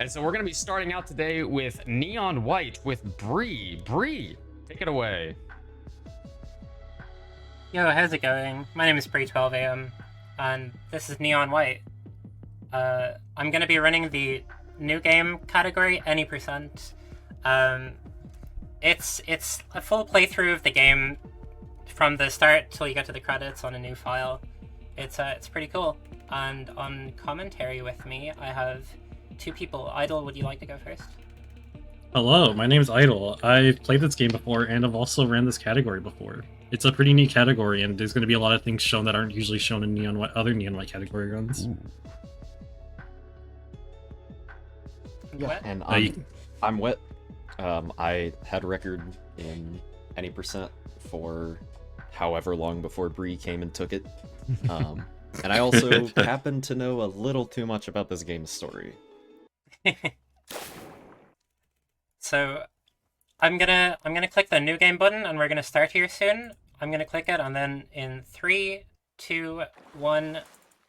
And so we're going to be starting out today with Neon White with Bree. Bree, take it away. Yo, how's it going? My name is Bree12am, and this is Neon White. I'm going to be running the new game category, any percent. It's a full playthrough of the game from the start till you get to the credits on a new file. It's pretty cool. And on commentary with me, I have two people. Idyll, would you like to go first? Hello, my name is Idyll. I've played this game before, and I've also ran this category before. It's a pretty neat category, and there's going to be a lot of things shown that aren't usually shown in other Neon White category runs. Ooh. Yeah, and I'm Wet. I had a record in any percent for however long before Bree came and took it. And I also happen to know a little too much about this game's story. So I'm gonna click the new game button, and we're gonna start here soon. I'm gonna click it, and then in 3, 2, 1,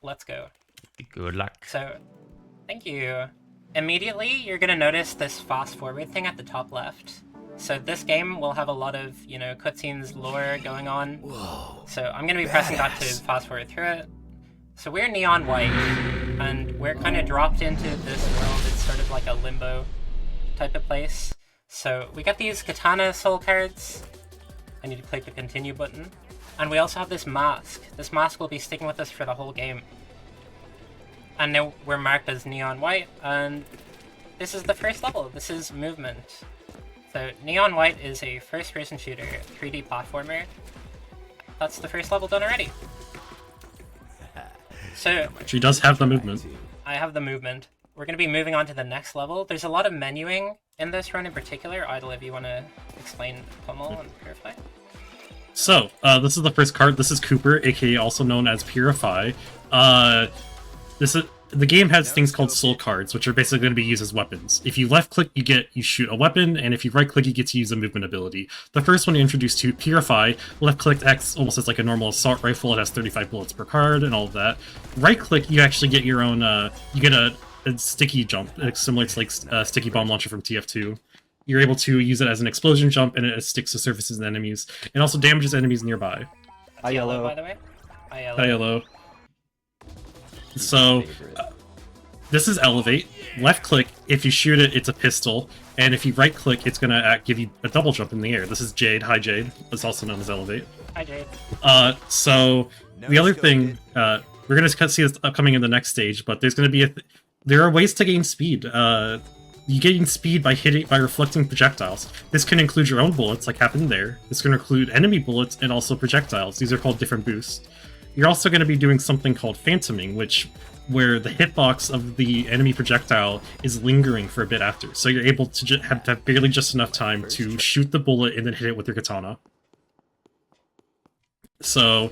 let's go. Good luck. So, thank you. Immediately, you're gonna notice this fast forward thing at the top left. So this game will have a lot of, cutscenes, lore going on. Whoa. So I'm gonna be pressing that to fast forward through it. So we're Neon White, and we're kind of dropped into this world. It's sort of like a limbo type of place. So we got these katana soul cards. I need to click the continue button. And we also have this mask. This mask will be sticking with us for the whole game. And now we're marked as Neon White, and this is the first level. This is movement. So Neon White is a first-person shooter, 3D platformer. That's the first level done already. So She does have the movement. I have the movement. We're going to be moving on to the next level. There's a lot of menuing in this run in particular. Idyll, if you want to explain Pummel and Purify. So, this is the first card. This is Cooper, aka also known as Purify. The game has things called soul cards, which are basically going to be used as weapons. If you left click, you shoot a weapon, and if you right click, you get to use a movement ability. The first one you introduce to Purify, left click X almost as like a normal assault rifle. It has 35 bullets per card and all of that. Right click, you actually get your own. You get a sticky jump, similar to like sticky bomb launcher from TF2. You're able to use it as an explosion jump, and it sticks to surfaces and enemies, and also damages enemies nearby. Hi, yellow, by the way. Hi, yellow. Hi, yellow. So, this is Elevate. Left click, if you shoot it, it's a pistol. And if you right click, it's going to give you a double jump in the air. This is Jade. Hi, Jade. It's also known as Elevate. Hi, Jade. So, the other thing, we're going to see this coming in the next stage, but there's going to be there are ways to gain speed. You gain speed by reflecting projectiles. This can include your own bullets, like happened there. This can include enemy bullets and also projectiles. These are called different boosts. You're also going to be doing something called phantoming, where the hitbox of the enemy projectile is lingering for a bit after. So you're able to have barely just enough time to shoot the bullet and then hit it with your katana. So,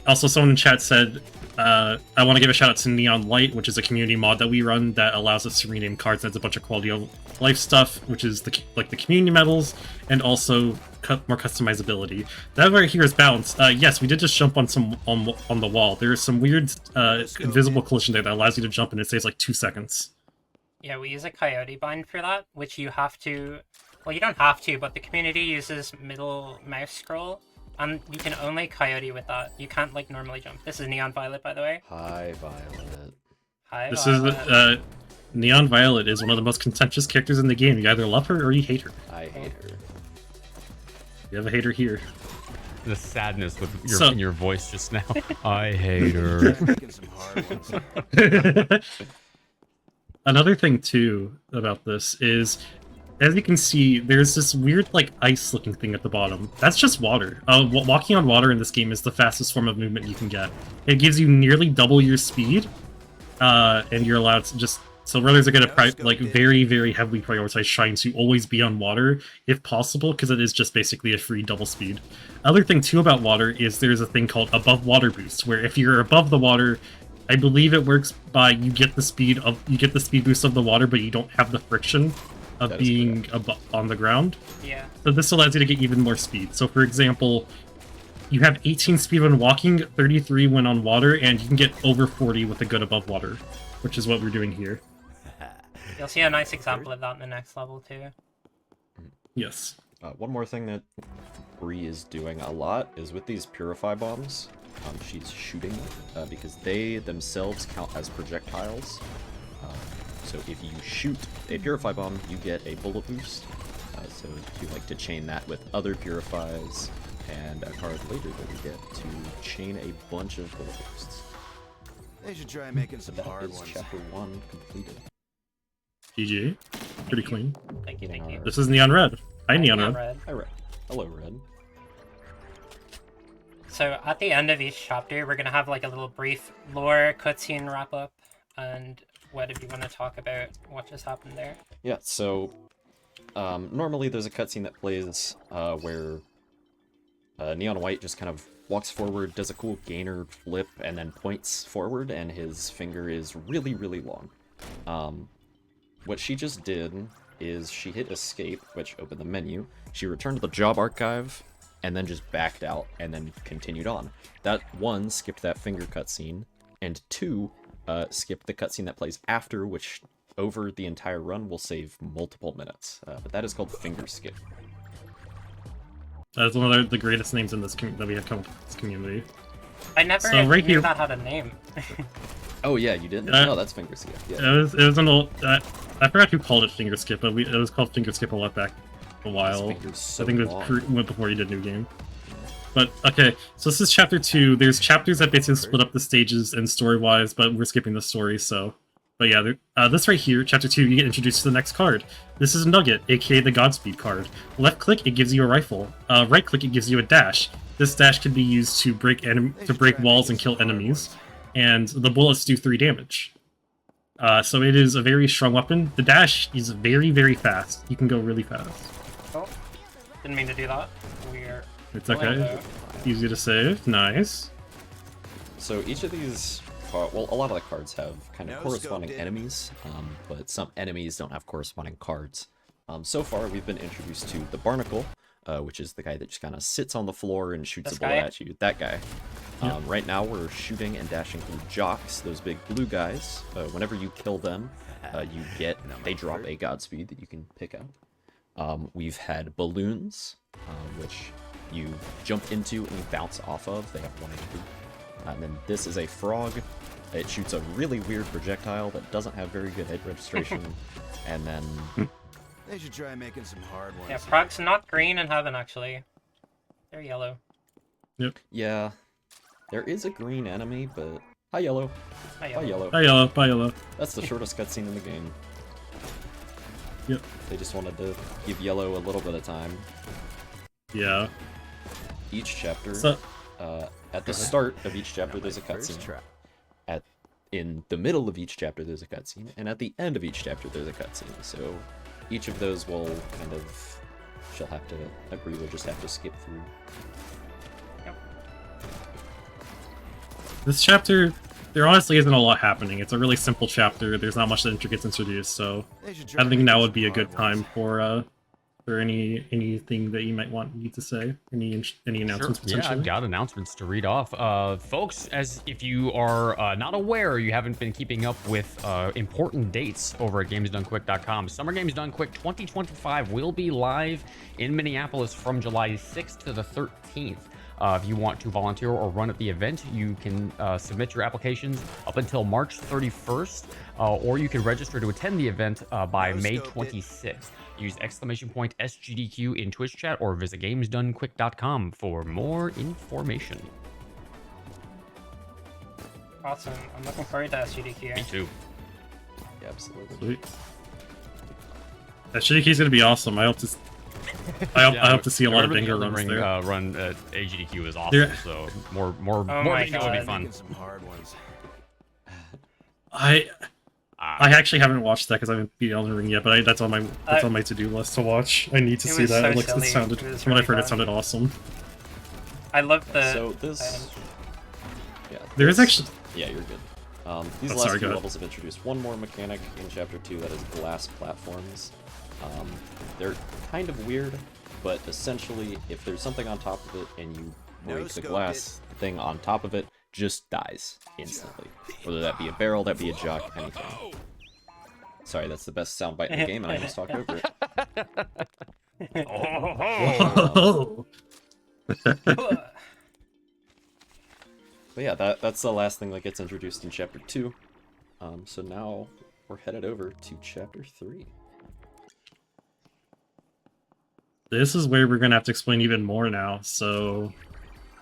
also someone in chat said, I want to give a shout out to Neon Light, which is a community mod that we run that allows us to rename cards and has a bunch of quality of life stuff, which is the community medals and also more customizability. That right here is balance. Yes, we did just jump on on the wall. There is some weird invisible collision there that allows you to jump, and it saves like 2 seconds. Yeah, we use a coyote bind for that, which you have to. Well, you don't have to, but the community uses middle mouse scroll. And you can only coyote with that. You can't, normally jump. This is Neon Violet, by the way. Hi, Violet. Hi, This Violet. is, Neon Violet is one of the most contentious characters in the game. You either love her or you hate her. I hate her. You have a hater here. The sadness with in your voice just now. I hate her. Another thing, too, about this is, as you can see, there's this weird, ice-looking thing at the bottom. That's just water. Walking on water in this game is the fastest form of movement you can get. It gives you nearly double your speed, and you're allowed to just... So runners are going to, very, very heavily prioritize trying to always be on water, if possible, because it is just basically a free double speed. Other thing, too, about water is there's a thing called above water boost, where if you're above the water, I believe it works by you get the speed boost of the water, but you don't have the friction of being on the ground. Yeah. So this allows you to get even more speed. So for example, you have 18 speed when walking, 33 when on water, and you can get over 40 with a good above water, which is what we're doing here. You'll see a nice example of that in the next level too. Yes. One more thing that Bree is doing a lot is with these Purify Bombs. She's shooting because they themselves count as projectiles. So if you shoot a Purify Bomb, you get a bullet boost. So you like to chain that with other Purifies, and a card later that we get to chain a bunch of bullet boosts. They should try making some hard That is ones. chapter 1 completed. GG. Pretty clean. Thank you, thank you. This is Neon Red. Hi, Neon Neon Red. Red. Hi, Red. Hello, Red. So at the end of each chapter, we're gonna have like a little brief lore cutscene wrap up, and what if you want to talk about what just happened there? Yeah, so normally there's a cutscene that plays where Neon White just kind of walks forward, does a cool gainer flip, and then points forward, and his finger is really, really long. What she just did is she hit escape, which opened the menu. She returned to the job archive, and then just backed out, and then continued on. That, one, skipped that finger cutscene, and two, skipped the cutscene that plays after, which over the entire run will save multiple minutes. But that is called finger skip. That's one of the greatest names in this that we have come up with this community. I never So right knew here- that had a name. Oh yeah, you didn't? No, that's finger skip. Yeah. It was an old. I forgot who called it finger skip, but it was called finger skip a lot back a while. This finger's so I think it long. went before you did New Game. But okay, so this is chapter 2. There's chapters that basically split up the stages and story-wise, but we're skipping the story, so. But yeah, this right here, chapter 2, you get introduced to the next card. This is Nugget, aka the Godspeed card. Left click, it gives you a rifle. Right click, it gives you a dash. This dash can be used to break walls and kill enemies, and the bullets do 3 damage. So it is a very strong weapon. The dash is very, very fast. You can go really fast. Oh, didn't mean to do that. We're It's okay. Easy to save. Nice. So each of these, well, a lot of the cards have kind of No corresponding scope, enemies, but some enemies don't have corresponding cards. So far, we've been introduced to the Barnacle, which is the guy that just kind of sits on the floor and shoots This a bullet guy? at you. That guy. Right now, we're shooting and dashing through jocks, those big blue guys. Whenever you kill them, they drop a Godspeed that you can pick up. We've had balloons, which you jump into and you bounce off of. They have 1 HP. And then this is a frog. It shoots a really weird projectile that doesn't have very good hit registration. And then They should try making some hard ones. Yeah, Frog's not green in heaven actually. They're yellow. yeah, there is a green enemy, but hi yellow. Not Hi yellow. Bye, yellow. Bye, yellow. That's the shortest cutscene in the game. Yep. They just wanted to give yellow a little bit of time. Yeah. Each chapter, So, at the start of each chapter, there's a First cutscene. try. In the middle of each chapter, there's a cutscene, and at the end of each chapter, there's a cutscene. So each of those will kind of, she'll have to agree. We'll just have to skip through. this chapter, there honestly isn't a lot happening. It's a really simple chapter. There's not much that gets introduced, so They should try I think making now would some be a good hard time ones. for anything that you might want me to say. Any announcements Sure. Yeah, potentially? I've got announcements to read off. Folks, as if you are not aware, you haven't been keeping up with important dates over at GamesDoneQuick.com. Summer Games Done Quick 2025 will be live in Minneapolis from July 6th to the 13th. If you want to volunteer or run at the event, you can submit your applications up until March 31st, or you can register to attend the event by May 26th. Use !SGDQ in Twitch chat or visit GamesDoneQuick.com for more information. Awesome. I'm looking forward to SGDQ. Me too. Yeah, absolutely. Sweet. That GDQ is gonna be awesome. I hope to. I hope to see a lot of Whatever the banger Elden runs Ring, there. run at AGDQ is awesome. There- So more Oh my bingo would be God. fun. Making some hard ones. I actually haven't watched that because I haven't beat Elden Ring yet, but that's on my to-do list to watch. I need to It see was that. so It silly. sounded It was from what I've really heard, it fun. sounded awesome. I love the. So this, yeah, There is this- actually Yeah, you're good. These Oh, last sorry, few go ahead. levels have introduced one more mechanic in Chapter 2, that is glass platforms. They're kind of weird, but essentially, if there's something on top of it and you No break the scope glass thing on top of it, just dies instantly. Whether that be a barrel, that be a jock, anything. Sorry, that's the best soundbite in the game, and I just talked over it. Whoa. But yeah, that's the last thing that gets introduced in Chapter 2. So now we're headed over to Chapter 3. This is where we're gonna have to explain even more now. So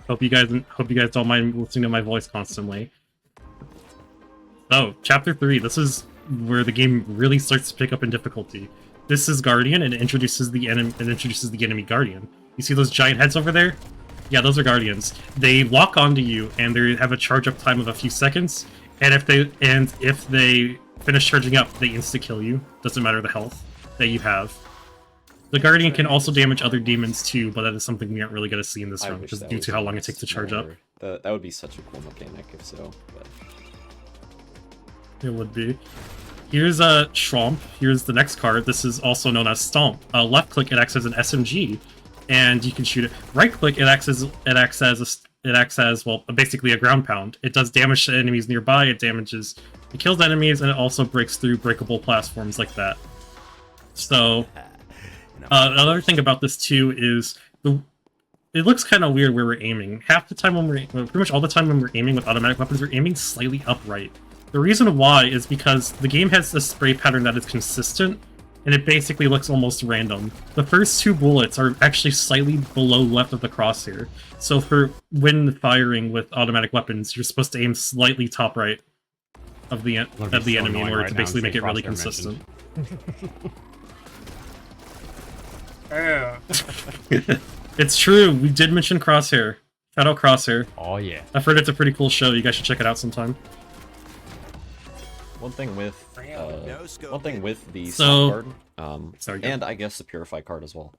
hope you guys don't mind listening to my voice constantly. So Chapter 3. This is where the game really starts to pick up in difficulty. This is Guardian, and it introduces the enemy Guardian. You see those giant heads over there? Yeah, those are Guardians. They lock onto you, and they have a charge up time of a few seconds. And if they finish charging up, they insta kill you. Doesn't matter the health that you have. The Guardian can also damage other demons too, but that is something we aren't really going to see in this run, just due to how long it takes to charge up. That would be such a cool mechanic if so. But... It would be. Here's a Shromp. Here's the next card. This is also known as Stomp. Left click, it acts as an SMG, and you can shoot it. Right click, it acts as well, basically a ground pound. It does damage to enemies nearby. It kills enemies, and it also breaks through breakable platforms like that. So, another thing about this too is it looks kind of weird where we're aiming. Half the time pretty much all the time when we're aiming with automatic weapons, we're aiming slightly upright. The reason why is because the game has a spray pattern that is consistent, and it basically looks almost random. The first 2 bullets are actually slightly below left of the crosshair, so for when firing with automatic weapons, you're supposed to aim slightly top right of the enemy in order to basically make it really consistent. Oh. It's true, we did mention Crosshair. Shout out Crosshair. Oh yeah. I've heard it's a pretty cool show, you guys should check it out sometime. One thing with the so, Stomp card, and I guess the Purify card as well,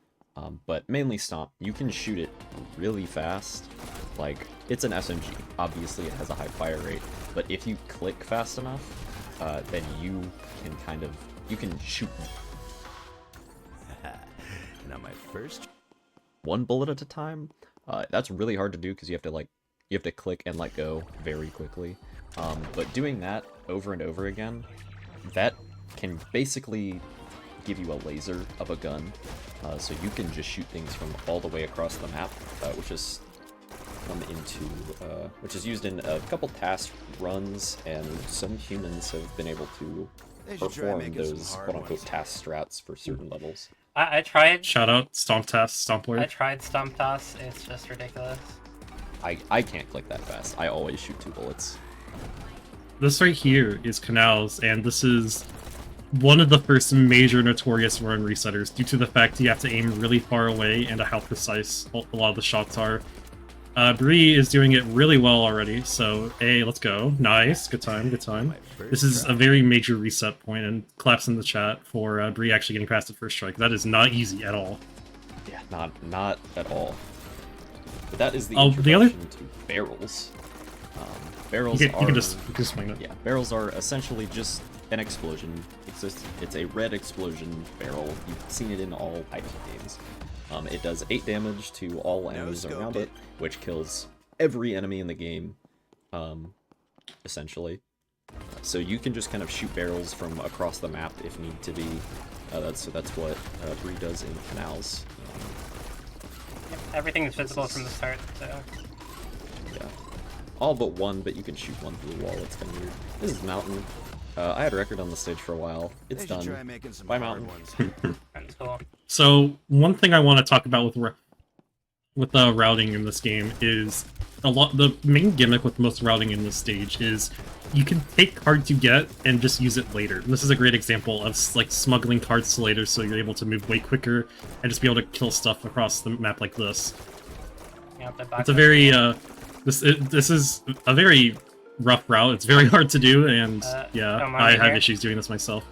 but mainly Stomp, you can shoot it really fast. Like, it's an SMG, obviously it has a high fire rate, but if you click fast enough, then you can shoot Now my first... one bullet at a time. That's really hard to do because you have to click and let go very quickly. But doing that over and over again, that can basically give you a laser of a gun, so you can just shoot things from all the way across the map, which is used in a couple task runs, and some humans have been able to perform those quote-unquote task strats for certain levels. I tried. Shout out Stomp Task, Stomp Word. I tried Stomp Toss. It's just ridiculous. I can't click that fast. I always shoot 2 bullets. This right here is Canals, and this is one of the first major notorious run resetters due to the fact you have to aim really far away and how precise a lot of the shots are. Bree is doing it really well already, so hey, let's go. Nice, good time, good time. This is a very major reset point, and claps in the chat for Bree actually getting past the first strike. That is not easy at all. Yeah, not at all. But that is the introduction to barrels. Barrels you can just swing it. Yeah, barrels are essentially just an explosion. It's a red explosion barrel. You've seen it in all types of games. It does 8 damage to all enemies around it, which kills every enemy in the game, essentially. So you can just kind of shoot barrels from across the map if need to be. That's what Bree does in Canals. Yep, everything is visible from the start, so... Yeah. All but one, but you can shoot one through the wall. It's kind of weird. This is Mountain. I had a record on the stage for a while. It's done. Bye, Mountain. That's cool. So one thing I want to talk about with the routing in this game is the main gimmick with most routing in this stage is you can take cards you get and just use it later. And this is a great example of like smuggling cards to later, so you're able to move way quicker and just be able to kill stuff across the map like this. Yeah, it's a very this is a very rough route. It's very hard to do, and yeah, I have issues doing this myself.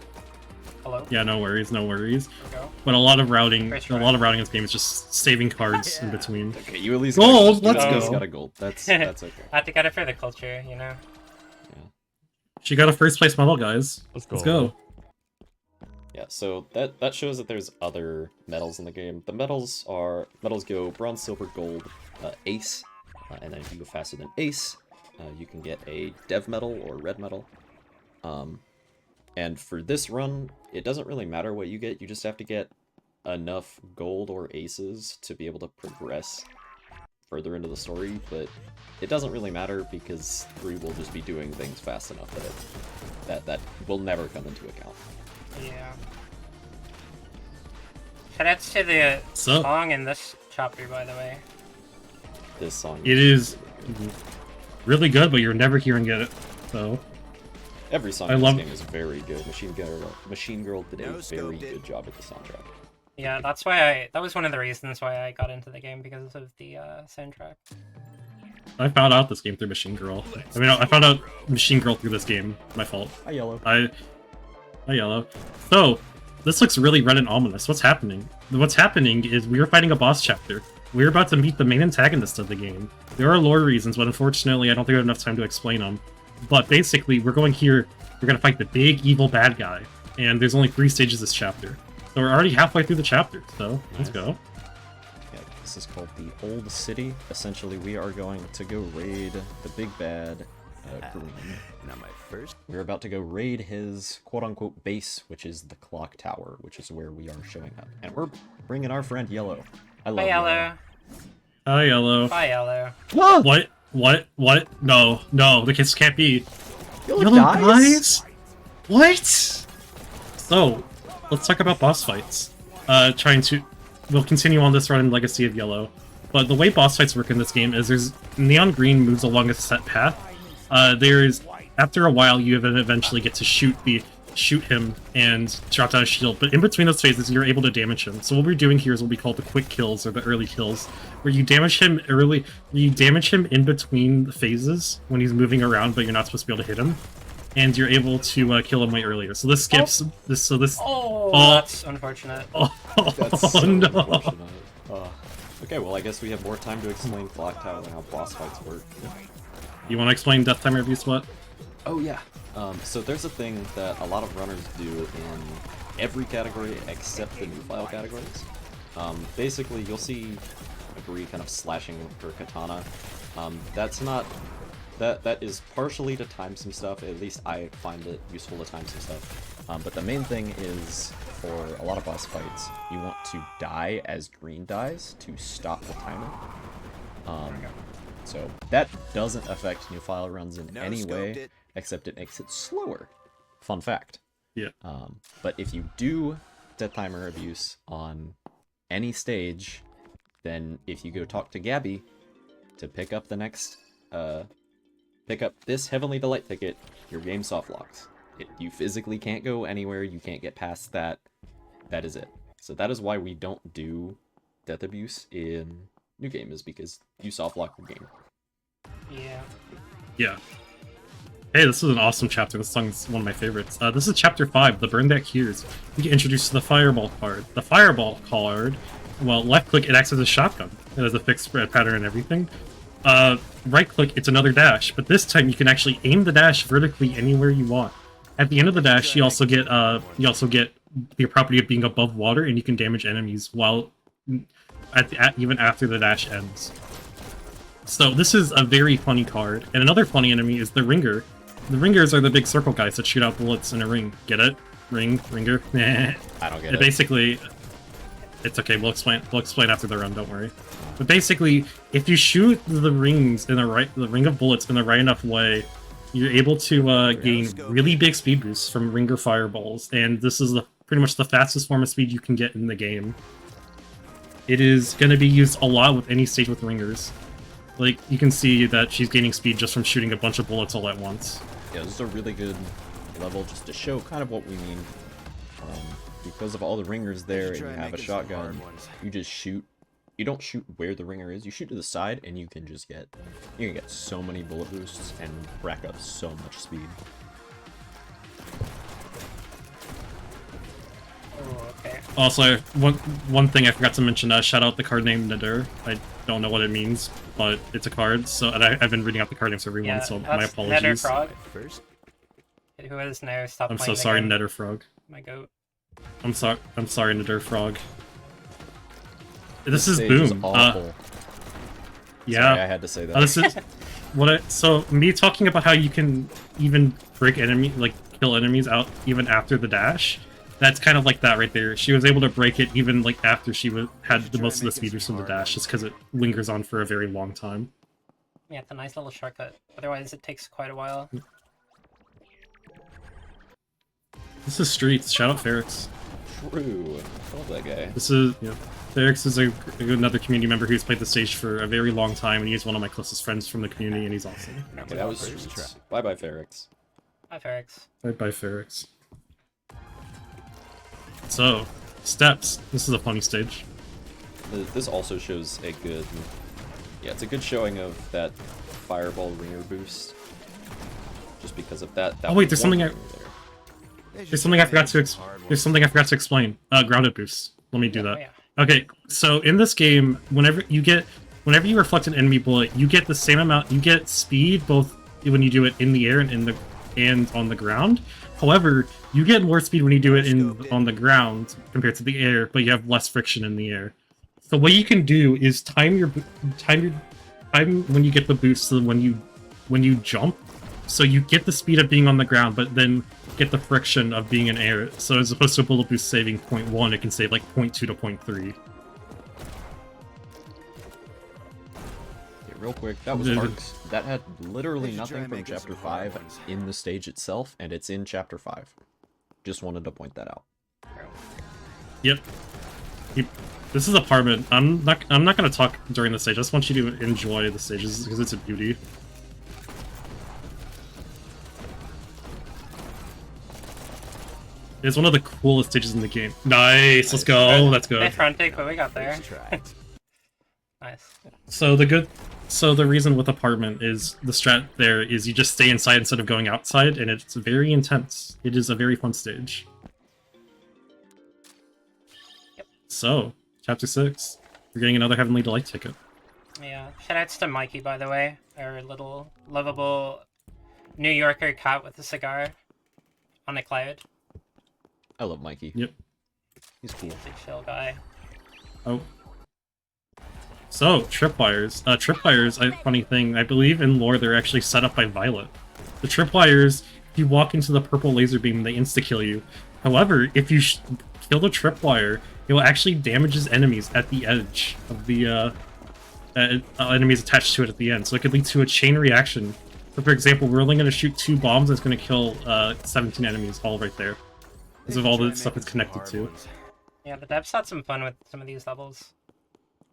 Hello? Yeah, no worries, no worries. But a lot of routing in this game is just saving cards in between. Okay, you at least gold. Let's go. Got a gold. That's okay. I have to get it for the culture, you know. Yeah. She got a first place medal, guys. Let's go. Yeah, so that shows that there's other medals in the game. The medals go bronze, silver, gold, ace, and then if you go faster than ace, you can get a dev medal or red medal. And for this run, it doesn't really matter what you get, you just have to get enough gold or aces to be able to progress further into the story, but it doesn't really matter because 3 will just be doing things fast enough that will never come into account. Yeah. Shoutouts to the song in this chapter, by the way. This song. It is really good, but you're never hearing it, so... Every song in this game is very good. Machine Girl did a very good job at the soundtrack. Yeah, that's why that was one of the reasons why I got into the game, because of the soundtrack. I found out this game through Machine Girl. I mean, I found out Machine Girl through this game. My fault. Hi, Yellow. Hi, Yellow. So, this looks really red and ominous. What's happening? What's happening is we are fighting a boss chapter. We're about to meet the main antagonist of the game. There are lore reasons, but unfortunately I don't think I have enough time to explain them. But basically, we're going here, we're going to fight the big evil bad guy. And there's only 3 stages this chapter. So we're already halfway through the chapter, so let's go. Yeah, this is called the Old City. Essentially, we are going to go raid the big bad Green. Now my first. We're about to go raid his quote-unquote base, which is the Clock Tower, which is where we are showing up. And we're bringing our friend Yellow. I love Yellow. Hi, Yellow. Bye, Yellow. What? What? No, the kids can't be. Yellow dies? What? So, let's talk about boss fights. We'll continue on this run in Legacy of Yellow. But the way boss fights work in this game is Neon Green moves along a set path. After a while, you eventually get to shoot him and drop down a shield, but in between those phases you're able to damage him. So what we're doing here is what we call the quick kills, or the early kills, where you damage him in between the phases when he's moving around, but you're not supposed to be able to hit him, and you're able to kill him way earlier. So this skips this. That's unfortunate. That's so no. unfortunate. Okay, well I guess we have more time to explain Clock Tower and how boss fights work. You want to explain Death Timer Abuse what? Oh yeah. So there's a thing that a lot of runners do in every category except the new file categories. Basically, you'll see Agree kind of slashing her katana. That is partially to time some stuff. At least I find it useful to time some stuff. But the main thing is, for a lot of boss fights, you want to die as Green dies to stop the timer. So that doesn't affect new file runs in any way, except it makes it slower. Fun fact. Yeah. But if you do Death Timer Abuse on any stage, then if you go talk to Gabby to pick up the next, pick up this Heavenly Delight ticket, your game soft locks. You physically can't go anywhere, you can't get past that. That is it. So that is why we don't do Death Abuse in New Game, is because you soft lock your game. Yeah. Yeah. Hey, this is an awesome chapter. This song's one of my favorites. This is chapter 5, The Burn That Cures. You get introduced to the Fireball card. The Fireball card, well, left click, it acts as a shotgun. It has a fixed spread pattern and everything. Right click, it's another dash, but this time you can actually aim the dash vertically anywhere you want. At the end of the dash, you also get the property of being above water, and you can damage enemies while even after the dash ends. So this is a very funny card. And another funny enemy is the Ringer. The Ringers are the big circle guys that shoot out bullets in a ring. Get it? Ringer? Nah. I don't get it. Basically, it's okay. We'll explain after the run. Don't worry. But basically, if you shoot the rings in the ring of bullets in the right enough way, you're able to gain really big speed boosts from Ringer fireballs. And this is pretty much the fastest form of speed you can get in the game. It is going to be used a lot with any stage with Ringers. Like, you can see that she's gaining speed just from shooting a bunch of bullets all at once. Yeah, this is a really good level just to show kind of what we mean. Because of all the Ringers there and you have a shotgun, you just shoot. You don't shoot where the Ringer is, you shoot to the side and you can get so many bullet boosts and rack up so much speed. Oh, okay. Also, one thing I forgot to mention, shout out the card name Nadir. I don't know what it means, but it's a card, and I've been reading out the card names for everyone, so my apologies. Netter Frog. Who has now stopped I'm playing so sorry, game. Netter Frog. My goat. I'm sorry, Nadir Frog. This is stage Boom. Is awful. Yeah, sorry, I had to say that. This is so me talking about how you can even break kill enemies out even after the dash. That's kind of like that right there. She was able to break it even like after she had the most of the speeders from the dash, just because it lingers on for a very long time. Yeah, it's a nice little shortcut. Otherwise, it takes quite a while. This is Streets. Shout out Ferrix. True. I love that guy. This is, you know, Ferrix is another community member who's played the stage for a very long time, and he's one of my closest friends from the community, and he's awesome. Okay, that was Streets. Bye-bye, Ferrix. Hi, Ferrix. Bye-bye, Ferrix. So, steps. This is a funny stage. This also shows a good... Yeah, it's a good showing of that fireball ringer boost. Just because of that. Oh wait, there's something There's something I forgot to explain. Grounded boost. Let me do that. Oh, yeah. Okay, so in this game, whenever you reflect an enemy bullet, you get the same amount. You get speed both when you do it in the air and on the ground. However, you get more speed when you do it on the ground compared to the air, but you have less friction in the air. So what you can do is time when you get the boost to when you jump, so you get the speed of being on the ground, but then get the friction of being in air. So as opposed to a bullet boost saving 0.1, it can save like 0.2 to 0.3. Real quick, that was Arcs. That had literally nothing from Chapter 5 in the stage itself, and it's in Chapter 5. Just wanted to point that out. Yep. This is Apartment. I'm not gonna talk during the stage. I just want you to enjoy the stages because it's a beauty. It's one of the coolest stages in the game. Nice, let's go, let's go. Nice front take, but we got there. Nice. So the reason with Apartment is the strat there is you just stay inside instead of going outside, and it's very intense. It is a very fun stage. Yep. So, Chapter 6. We're getting another Heavenly Delight ticket. Yeah, shoutouts to Mikey, by the way. Our little, lovable New Yorker cat with a cigar on a cloud. I love Mikey. Yep. He's cool. He's a chill guy. Oh. So, tripwires. Tripwires, funny thing, I believe in lore they're actually set up by Violet. The tripwires, if you walk into the purple laser beam, they insta-kill you. However, if you kill the tripwire, it will actually damages enemies at the edge of the enemies attached to it at the end. So it could lead to a chain reaction. So for example, we're only going to shoot 2 bombs and it's going to kill 17 enemies all right there. Because of all the stuff it's connected to. Yeah, the devs had some fun with some of these levels.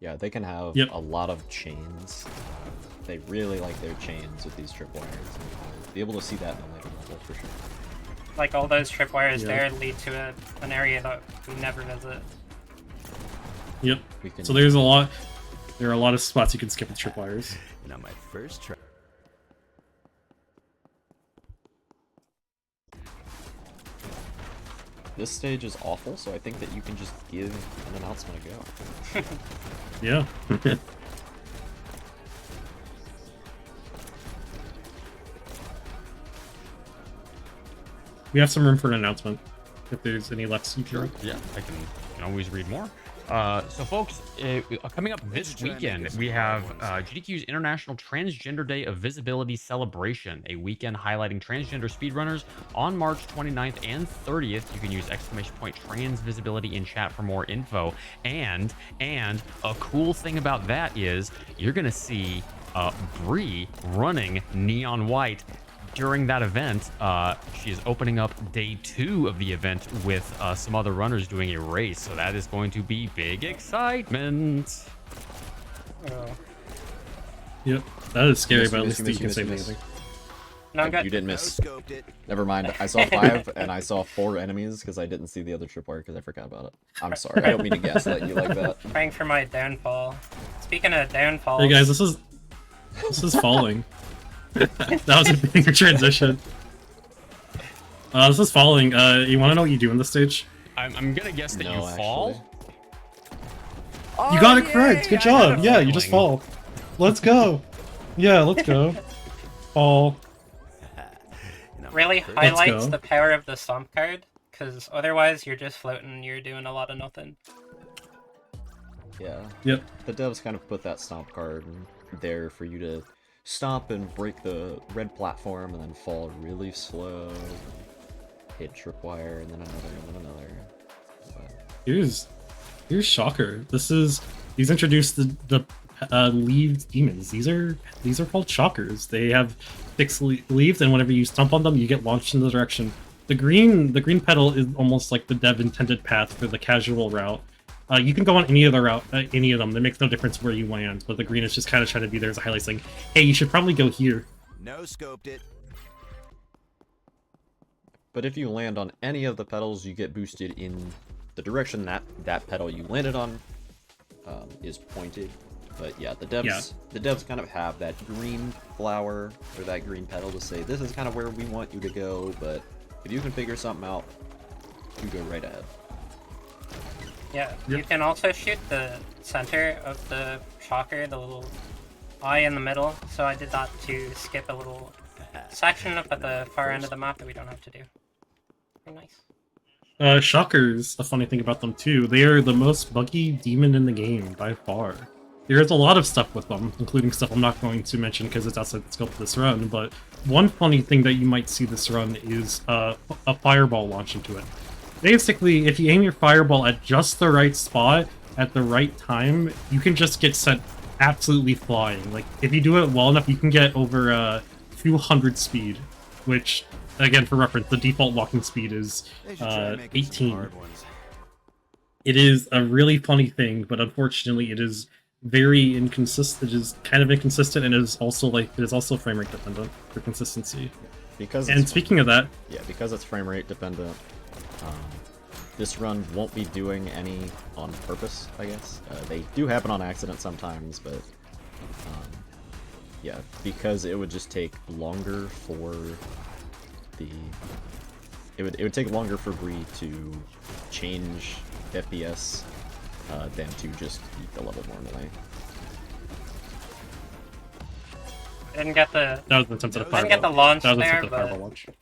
Yeah, they can have a lot of chains. They really like their chains with these tripwires. Be able to see that in a later level for sure. Like all those tripwires there lead to an area that we never visit. Yep. So there are a lot of spots you can skip with tripwires. Now my first try. This stage is awful, so I think that you can just give an announcement a go. Yeah. We have some room for an announcement, if there's any left. Sure. Yeah, I can always read more. So folks, coming up this weekend, we have GDQ's International Transgender Day of Visibility Celebration, a weekend highlighting transgender speedrunners on March 29th and 30th. You can use !trans visibility in chat for more info. And a cool thing about that is you're gonna see Bree running Neon White. During that event, she is opening up day 2 of the event with some other runners doing a race. So that is going to be big excitement. Yep, that is scary, but at least you can say anything. No, I'm good. You didn't miss. Never mind. I saw 5 and I saw 4 enemies because I didn't see the other tripwire because I forgot about it. I'm sorry. I don't mean to gaslight you like that. Praying for my downfall. Speaking of downfalls. Hey guys, this is falling. That was a bigger transition. This is falling. You want to know what you do in this stage? I'm gonna guess that you fall. You got it correct. Good job. Yeah, you just fall. Let's go. Yeah, let's go. Fall. Really highlights the power of the stomp card, because otherwise you're just floating and you're doing a lot of nothing. Yeah. Yep. The devs kind of put that stomp card there for you to stomp and break the red platform and then fall really slow. hit tripwire, and then another, and then another. But... Here's Shocker. These introduced the leaved demons. These are called Shockers. They have 6 leaves, and whenever you stomp on them, you get launched in the direction. The green petal is almost like the dev intended path for the casual route. You can go on any of any of them. It makes no difference where you land, but the green is just kind of trying to be there as a highlight, saying, "Hey, you should probably go here." No scoped it. But if you land on any of the petals, you get boosted in the direction that petal you landed on is pointed. But yeah, the devs kind of have that green flower or that green petal to say, this is kind of where we want you to go, but if you can figure something out, you go right ahead. Yeah, you can also shoot the center of the shocker, the little eye in the middle. So I did that to skip a little section up at the far end of the map that we don't have to do. Very nice. Shockers, a funny thing about them too, they are the most buggy demon in the game by far. There's a lot of stuff with them, including stuff I'm not going to mention because it's outside the scope of this run, but one funny thing that you might see this run is a fireball launch into it. Basically, if you aim your fireball at just the right spot, at the right time, you can just get sent absolutely flying. Like, if you do it well enough, you can get over 200 speed, which, again, for reference, the default walking speed is 18. It is a really funny thing, but unfortunately it is very inconsistent. It is kind of inconsistent, and it is also frame rate dependent for consistency. Speaking of that, yeah, because it's frame rate dependent, this run won't be doing any on purpose, I guess. They do happen on accident sometimes, but yeah, because it would just take longer for it would take longer for Bree to change FPS than to just beat the level normally. Didn't get the launch there, but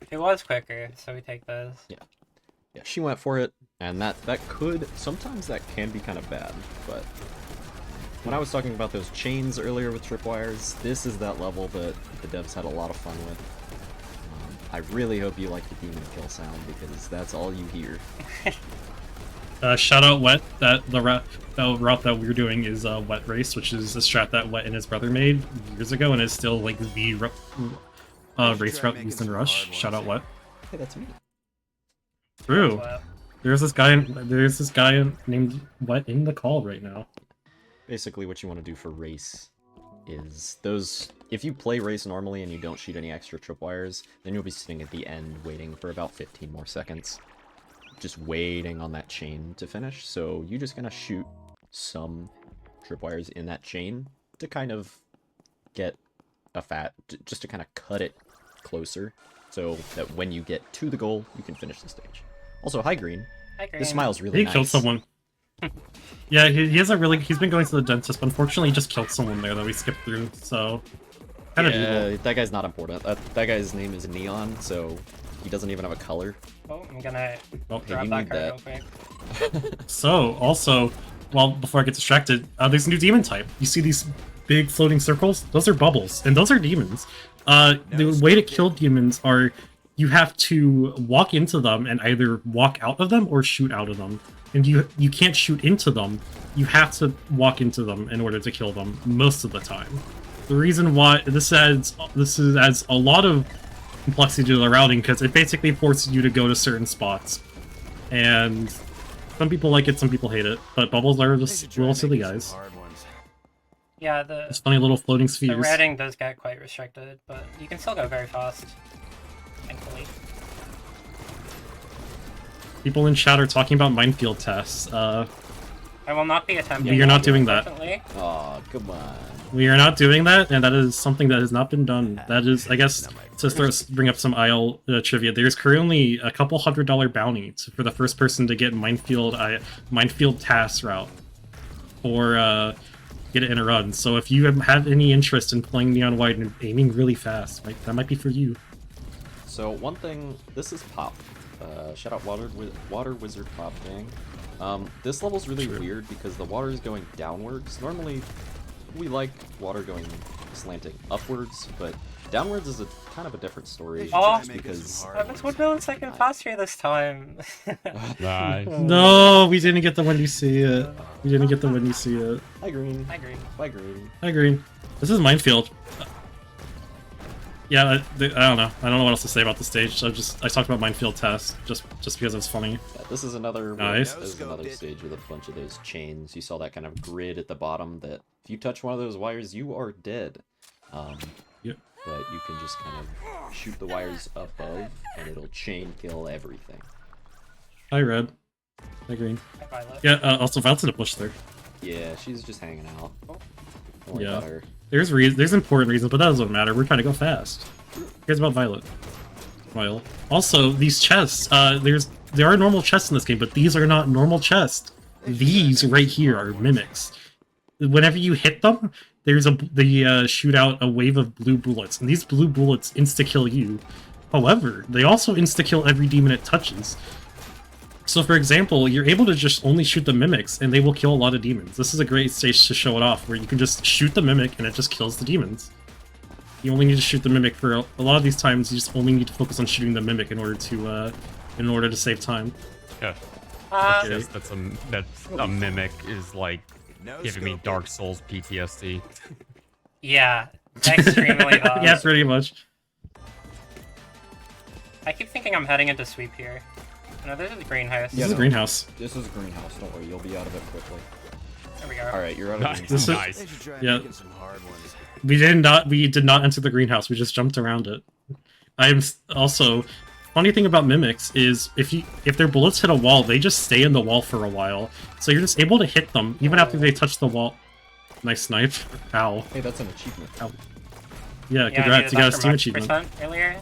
it was quicker, so we take those. Yeah, she went for it, and that could sometimes that can be kind of bad. But when I was talking about those chains earlier with tripwires, this is that level that the devs had a lot of fun with. I really hope you like the demon kill sound because that's all you hear. Shout out Whet. The route that we're doing is Wet Race, which is a strat that Whet and his brother made years ago, and is still like the race route used in Rush. Shout out Whet. Hey, that's me. True. There's this guy named Whet in the call right now. Basically, what you want to do for race is if you play race normally and you don't shoot any extra tripwires, then you'll be sitting at the end waiting for about 15 more seconds. Just waiting on that chain to finish, so you're just gonna shoot some tripwires in that chain to kind of get just to kind of cut it closer, so that when you get to the goal, you can finish the stage. Also, hi Green. Hi, Green. This smile's really nice. He killed someone. Yeah, he's been going to the dentist, but unfortunately he just killed someone there that we skipped through, so... that guy's not important. That guy's name is Neon, so he doesn't even have a color. Oh, I'm gonna grab that card real quick. So, also, well, before I get distracted, there's a new demon type. You see these big floating circles? Those are bubbles, and those are demons. The way to kill demons are you have to walk into them and either walk out of them or shoot out of them. And you can't shoot into them. You have to walk into them in order to kill them most of the time. The reason why this adds a lot of complexity to the routing, because it basically forces you to go to certain spots. And some people like it, some people hate it, but bubbles are just little silly guys. Yeah, It's funny little floating spheres. The routing does get quite restricted, but you can still go very fast, thankfully. People in chat are talking about minefield tests. I will not be attempting. We are not doing that. Aw, come on. We are not doing that, and that is something that has not been done. That is, I guess, to bring up some IL trivia, there's currently a couple $100 bounty for the first person to get minefield task route, or get it in a run. So if you have any interest in playing Neon White and aiming really fast, that might be for you. So one thing, this is Pop. Shout out Water Wizard Pop Gang. This level's really weird because the water is going downwards. Normally, we like water going slanting upwards, but Downwards is a kind of a different story. Oh, because I was 1 millisecond faster this time. Nice. No, we didn't get the when you see it. We didn't get the when you see it. Hi green. Hi, Green. Hi green. Hi, Green. This is Minefield. Yeah, I don't know. I don't know what else to say about the stage. I talked about Minefield Test just because it was funny. Yeah, this is another Nice. This is another stage with a bunch of those chains. You saw that kind of grid at the bottom that if you touch one of those wires, you are dead. Yep. But you can just kind of shoot the wires above, and it'll chain kill everything. Hi, Red. Hi, Green. Hi, Violet. Yeah, also Violet's in a bush there. Yeah, she's just hanging out. Don't worry Yeah. about her. There's important reasons, but that doesn't matter. We're trying to go fast. Who cares about Violet? Violet. Also, these chests, there are normal chests in this game, but these are not normal chests. These right here are mimics. Whenever you hit them, they shoot out a wave of blue bullets, and these blue bullets insta-kill you. However, they also insta-kill every demon it touches. So for example, you're able to just only shoot the mimics, and they will kill a lot of demons. This is a great stage to show it off, where you can just shoot the mimic, and it just kills the demons. You only need to shoot the mimic for a lot of these times. You just only need to focus on shooting the mimic in order to save time. Yeah. Okay. Yes, that's a mimic is like giving me Dark Souls PTSD. Yeah, extremely though. Yeah, pretty much. I keep thinking I'm heading into sweep here. No, this is greenhouse. This is a greenhouse. This is a greenhouse. Don't worry, you'll be out of it quickly. There we go. All right, you're out of Nice. greenhouse. Nice. They should try Yeah. making some hard ones. We did not enter the greenhouse. We just jumped around it. Also, funny thing about mimics is if their bullets hit a wall, they just stay in the wall for a while. So you're just able to hit them even after they touch the wall. Nice snipe. Ow. Hey, that's an achievement. Ow. Yeah, Yeah, congrats. You got a Steam achievement. percent earlier.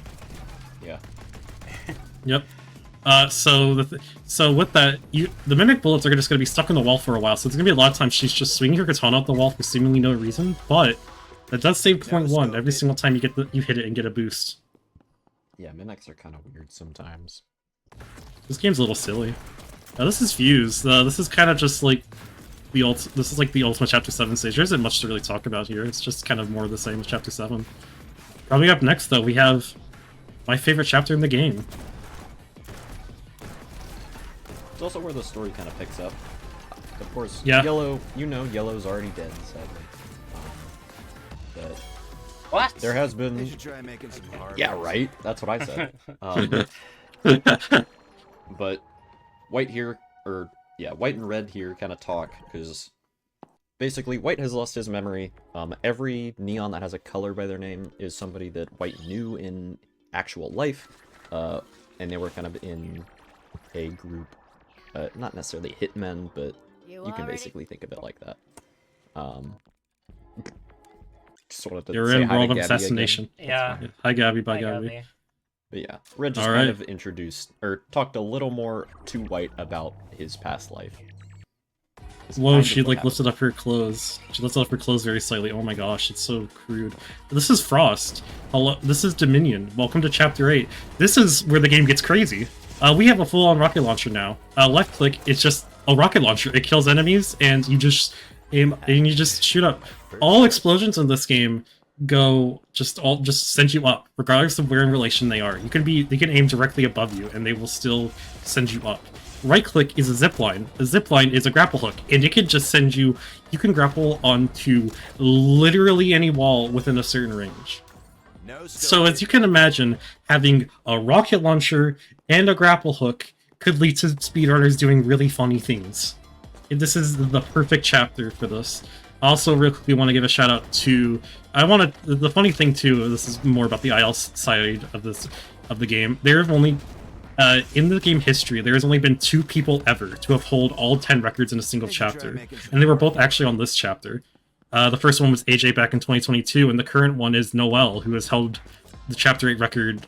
Yeah. Yep. So with that, the mimic bullets are just going to be stuck in the wall for a while. So it's going to be a lot of times she's just swinging her katana at the wall for seemingly no reason. But that does save point 1 every single time you hit it and get a boost. Yeah, mimics are kind of weird sometimes. This game's a little silly. This is Fuse. This is kind of just like the ultimate Chapter 7 stage. There isn't much to really talk about here. It's just kind of more of the same as Chapter 7. Coming up next, though, we have my favorite chapter in the game. It's also where the story kind of picks up. Of course, Yeah. Yellow, Yellow's already dead, sadly. But What? there has They been... should try making some hard Yeah, ones. right? That's what I said. But White here, White and Red here kind of talk, because basically White has lost his memory. Every Neon that has a color by their name is somebody that White knew in actual life, and they were kind of in a group, not necessarily hitmen, but you can basically think of it like that. Just wanted to You're say in hi to World of Gabby again. Assassination. Yeah. Hi, Gabby. Bye, I got Gabby. me. But yeah, Red just kind of introduced, or talked a little more to White about his past life. It's Whoa, kind of she what like happened. lifted up her clothes. She lifted up her clothes very slightly. Oh my gosh, it's so crude. This is Frost. Hello, this is Dominion. Welcome to Chapter 8. This is where the game gets crazy. We have a full-on rocket launcher now. Left click, it's just a rocket launcher. It kills enemies, and you just aim and you just shoot up. All explosions in this game just send you up, regardless of where in relation they are. They can aim directly above you, and they will still send you up. Right click is a zip line. A zip line is a grapple hook, and it can just send you. You can grapple onto literally any wall within a certain range. So as you can imagine, having a rocket launcher and a grapple hook could lead to speedrunners doing really funny things. And this is the perfect chapter for this. Also, real quickly, want to give a shout out to. The funny thing too. This is more about the IL side of the game. There have only. In the game history, there has only been 2 people ever to have held all 10 records in a single chapter, and they were both actually on this chapter. The first one was AJ back in 2022, and the current one is Noel, who has held the Chapter 8 record,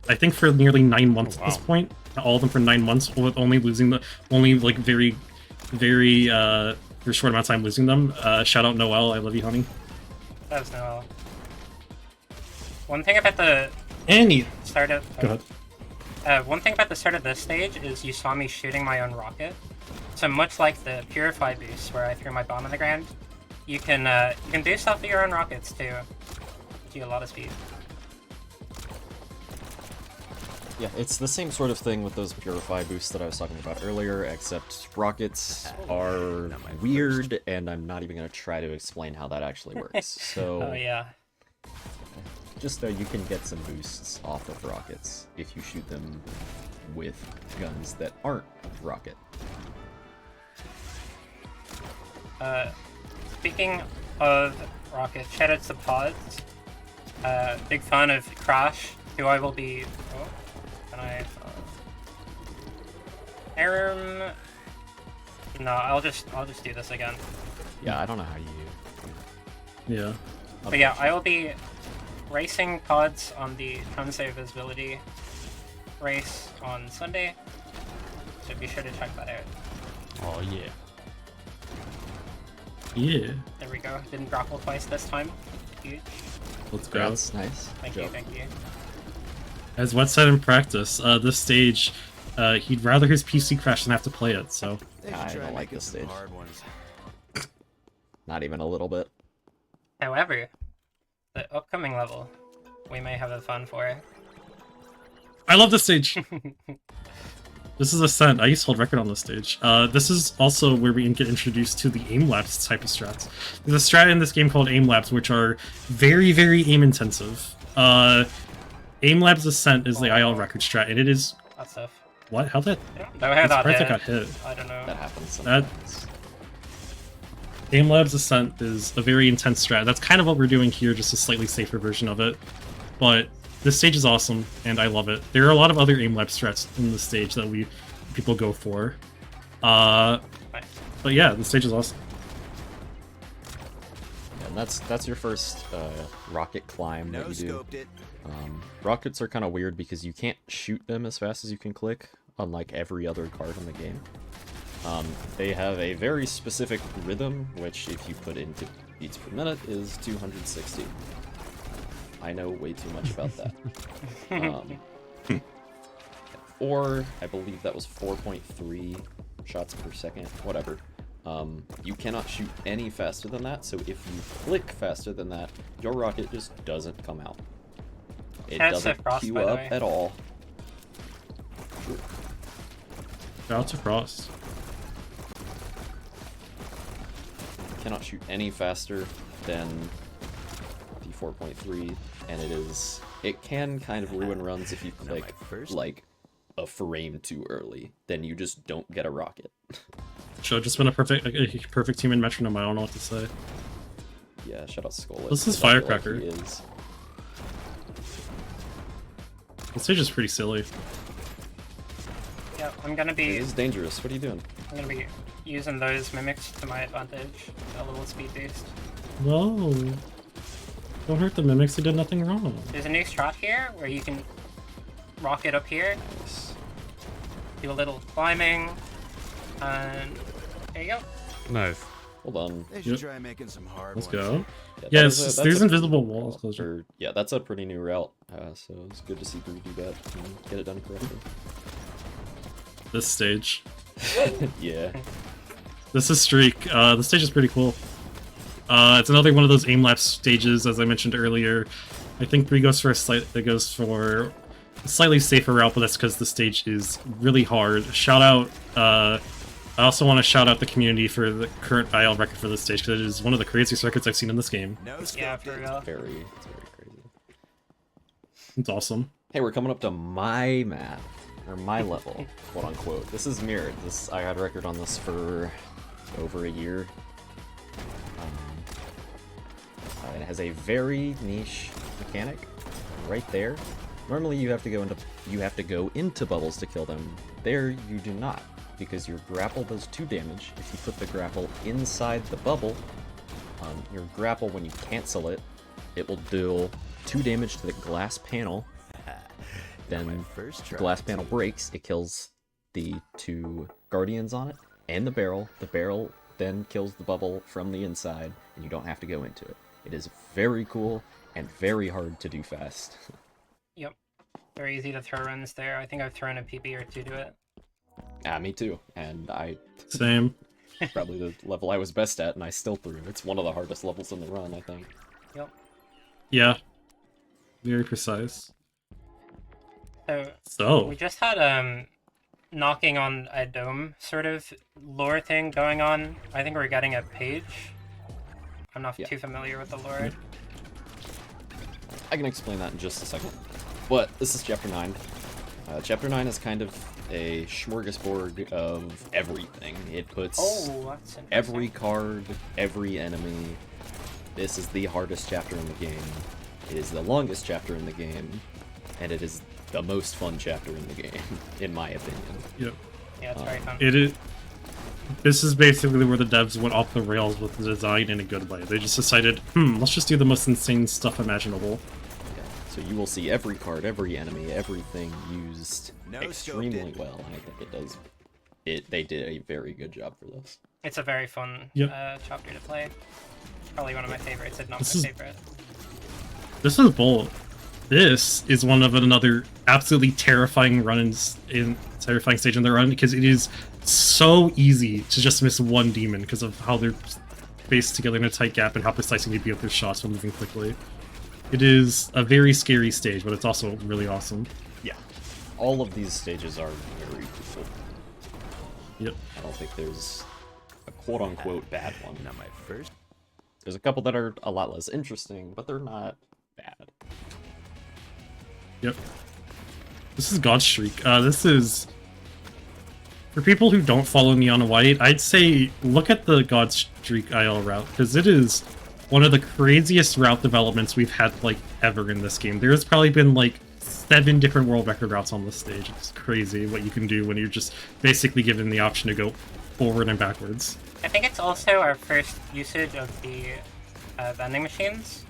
I think, for nearly 9 months at this point. All of them for 9 months, with only like very, very short amount of time losing them. Shout out Noel, I love you, honey. That was Noel. One thing about the start of... Go ahead. One thing about the start of this stage is you saw me shooting my own rocket. So much like the Purify boost, where I threw my bomb on the ground, you can boost off of your own rockets to a lot of speed. Yeah, it's the same sort of thing with those Purify boosts that I was talking about earlier, except rockets are weird, and I'm not even going to try to explain how that actually works. So, Oh yeah. just know you can get some boosts off of rockets if you shoot them with guns that aren't rocket. Speaking of rockets, shout out to Pods. Big fan of Crash, who I will be. Oh, can I? No, I'll just do this again. Yeah, I don't know how you. Yeah. But yeah, I will be racing Pods on the Kansai Visibility race on Sunday, so be sure to check that out. Oh yeah. Yeah. There we go. Didn't grapple twice this time. Huge. Let's go. That's nice. Thank you, thank you. As Wet said in practice, this stage, he'd rather his PC crash than have to play it, so... I don't like this stage. Hard ones. Not even a little bit. However, the upcoming level, we may have a fun for. I love this stage! This is Ascent. I used to hold record on this stage. This is also where we get introduced to the aim labs type of strats. There's a strat in this game called aim labs, which are very, very aim intensive. Aim labs Ascent is the IL record strat, and it is... That's tough. What? How'd that... No, how that I hit. got hit. I don't know. That happens That- sometimes. Aim labs Ascent is a very intense strat. That's kind of what we're doing here, just a slightly safer version of it. But this stage is awesome, and I love it. There are a lot of other aim lab strats in the stage that people go for. But yeah, the stage is awesome. And that's your first rocket climb No that you do. scoped it. Rockets are kind of weird because you can't shoot them as fast as you can click, unlike every other card in the game. They have a very specific rhythm, which if you put into beats per minute is 260. I know way too much about that. Or I believe that was 4.3 shots per second, whatever. You cannot shoot any faster than that, so if you click faster than that, your rocket just doesn't come out. It doesn't Frost, queue by the up way. at all. Shout out to Frost. Cannot shoot any faster than the 4.3, and it can kind of ruin runs if you click like a frame too early. Then you just don't get a rocket. Should have just been a perfect team in Metronome. I don't know what to say. Yeah, shout out Skull. This is I feel like Firecracker. he is. This stage is pretty silly. Yeah, I'm gonna It be is dangerous. What are you doing? using those mimics to my advantage. A little speed boost. No. Don't hurt the mimics, they did nothing wrong. There's a new strat here where you can rocket up here, do a little climbing, and there you go. Nice. Hold on. They should Yep. try making some hard Let's ones. go. Yeah, Yeah, that it's is just- that's there's a invisible pretty new walls route, closer. or- yeah, that's a pretty new route. So it's good to see Brew do that and get it done correctly. This stage. Yeah. This is Streak. This stage is pretty cool. It's another one of those aim lapse stages, as I mentioned earlier. I think 3 goes for a slightly safer route, but that's because the stage is really hard. Shout out, I also want to shout out the community for the current IL record for this stage, because it is one of the craziest records I've seen in this game. No Yeah, scoped for it. real. It's very crazy. It's awesome. Hey, we're coming up to my map, or my level, quote unquote. This is mirrored. I had a record on this for over a year. It has a very niche mechanic right there. Normally you have to go into bubbles to kill them. There you do not, because your grapple does 2 damage. If you put the grapple inside the bubble, your grapple, when you cancel it, it will deal 2 damage to the glass panel. Then First the try. glass panel breaks, it kills the 2 guardians on it, and the barrel. The barrel then kills the bubble from the inside, and you don't have to go into it. It is very cool, and very hard to do fast. Yep. Very easy to throw runs there. I think I've thrown a PB or 2 to it. Yeah, me too. And Same. probably the level I was best at, and I still threw. It's one of the hardest levels in the run, I think. Yep. Yeah. Very precise. So we just had knocking on a dome sort of lore thing going on. I think we're getting a page. I'm not too familiar with the lore. I can explain that in just a second. But this is Chapter 9. Chapter 9 is kind of a smorgasbord of everything. It puts that's every card, every enemy. This is the hardest chapter in the game. It is the longest chapter in the game. And it is the most fun chapter in the game, in my opinion. Yep. Yeah, it's very fun. It is. This is basically where the devs went off the rails with the design in a good way. They just decided, let's just do the most insane stuff imaginable. Yeah. So you will see every card, every enemy, everything used extremely well, and I think it does. They did a very good job for this. It's a very fun chapter to play. Probably one of my favorites, if not my favorite. This is bold. This is one of another absolutely terrifying terrifying stage in the run, because it is so easy to just miss one demon because of how they're spaced together in a tight gap and how precise you need to be with their shots when moving quickly. It is a very scary stage, but it's also really awesome. Yeah. All of these stages are very cool. Yep. I don't think there's a quote-unquote bad one. Not my first. There's a couple that are a lot less interesting, but they're not bad. Yep. This is God Streak. This is... For people who don't follow Neon White, I'd say look at the God Streak IL route, because it is one of the craziest route developments we've had, like, ever in this game. There's probably been, like, 7 different world record routes on this stage. It's crazy what you can do when you're just basically given the option to go forward and backwards. I think it's also our first usage of the vending machines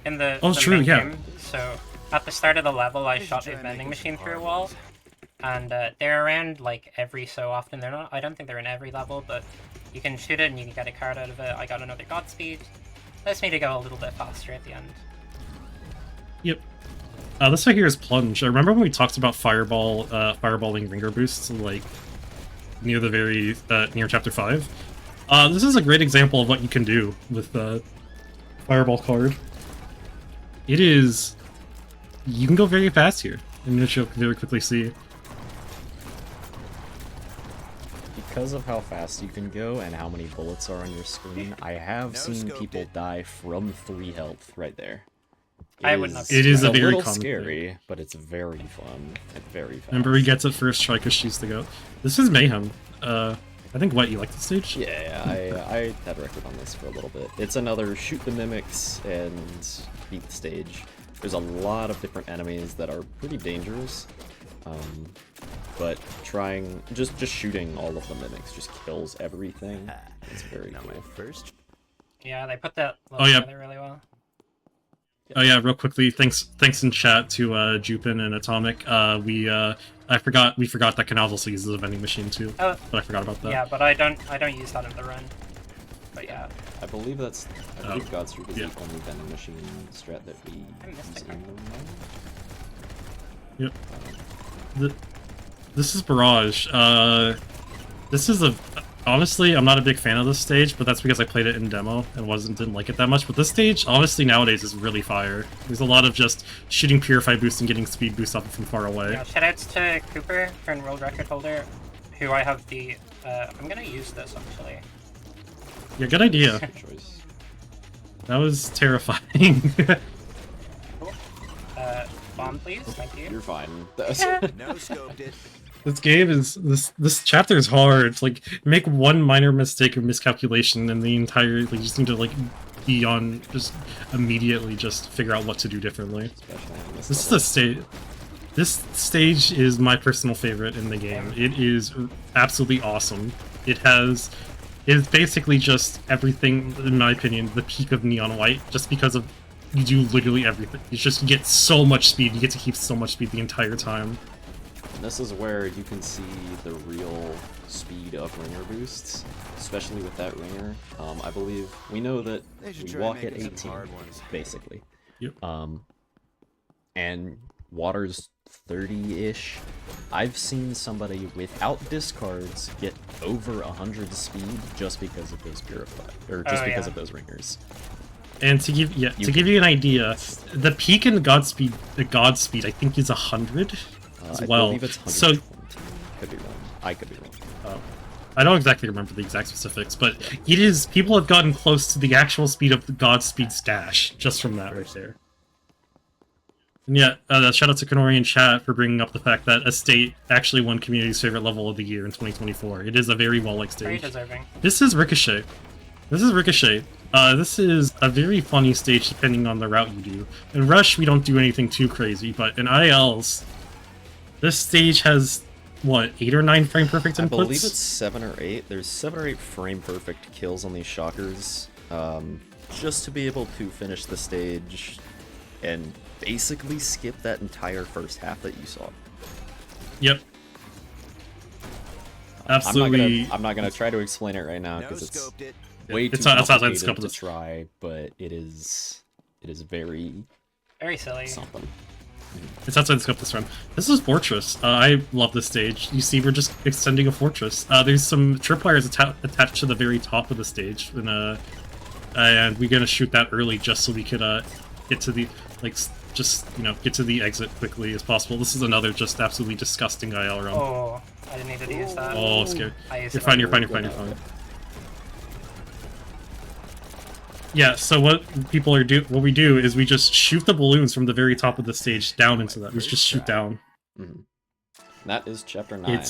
in the, true, main yeah. game. So at the start of the level, I shot a vending machine through a wall, and they're around like every so often. They're not. I don't think they're in every level, but you can shoot it and you can get a card out of it. I got another Godspeed. Allows me to go a little bit faster at the end. Yep. This right here is Plunge. I remember when we talked about fireballing ringer boosts, like near the very near Chapter 5. This is a great example of what you can do with the Fireball card. It is... You can go very fast here, and which you'll very quickly see. Because of how fast you can go and how many bullets are on your screen, I have seen people die from 3 health right there. I would not. It is a very little common scary, thing. but it's very fun and very fast. Remember, he gets it first try because she's the goat. This is Mayhem. I think, what, you like the stage? Yeah, I had record on this for a little bit. It's another shoot the mimics and beat the stage. There's a lot of different enemies that are pretty dangerous, but just shooting all of the mimics just kills everything. It's very cool. First. Yeah, they put that together really well. Oh yeah, real quickly, thanks in chat to Jupin and Atomic. We forgot that Canals also uses a vending machine too. Oh, but I forgot about that. Yeah, but I don't use that in the run. But yeah. I believe Godstreak is the only vending machine strat that we use in the run. Yep. This is Barrage. This is honestly, I'm not a big fan of this stage, but that's because I played it in demo and didn't like it that much. But this stage, honestly, nowadays is really fire. There's a lot of just shooting Purify boost and getting speed boost off from far away. Yeah, shoutouts to Cooper, current world record holder, who I have the... I'm gonna use this, actually. Yeah, good idea. Good choice. That was terrifying. Cool. Bomb, please. Thank you. You're fine. No scoped it. This game is this chapter is hard. Like, make one minor mistake or miscalculation, and the entire you just need to be on immediately figure out what to do differently. This is a stage. This stage is my personal favorite in the game. It is absolutely awesome. It is basically just everything, in my opinion, the peak of Neon White, just because of you do literally everything. You get so much speed. You get to keep so much speed the entire time. And this is where you can see the real speed of ringer boosts, especially with that ringer. I believe we know that we walk at 18, basically. Yep. And water's 30-ish. I've seen somebody without discards get over 100 speed just because of those because of those ringers. And to give you an idea, the peak in Godspeed, I think is 100. as I well. believe it's So 120. Could be wrong. I could be wrong. I don't exactly remember the exact specifics, but it is, people have gotten close to the actual speed of the Godspeed's dash just from that right there. And yeah, shout out to Kanori in chat for bringing up the fact that Estate actually won Community's favorite level of the year in 2024. It is a very well-liked stage. Very deserving. This is Ricochet. This is a very funny stage depending on the route you do. In Rush, we don't do anything too crazy, but in ILs, this stage has, what, 8 or 9 frame perfect inputs? I believe it's 7 or 8. There's 7 or 8 frame perfect kills on these shockers, just to be able to finish the stage and basically skip that entire first half that you saw. Yep. Absolutely. I'm not gonna try to explain it right now because it's No-scoped it. way too complicated to try, but it is very silly. something. It's outside the scope this run. This is Fortress. I love this stage. You see, we're just extending a fortress. There's some tripwires attached to the very top of the stage, and we're gonna shoot that early just so we could get to the get to the exit quickly as possible. This is another just absolutely disgusting IL run. Oh, I didn't need to use that. Oh, scary. You're fine. You're fine. Yeah, so what we do is we just shoot the balloons from the very top of the stage down into that. We just shoot down. Mm-hmm. That is chapter 9.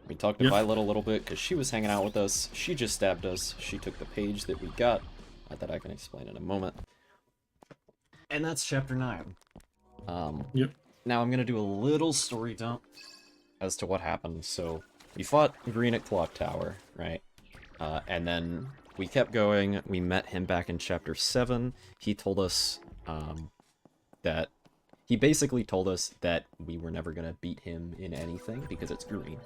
We talked to Violet a little bit because she was hanging out with us. She just stabbed us. She took the page that we got, that I can explain in a moment. And that's chapter 9. Now I'm gonna do a little story dump as to what happened. So we fought Green at Clock Tower, right? And then we kept going. We met him back in chapter 7. He told us that he basically told us that we were never gonna beat him in anything because it's Green.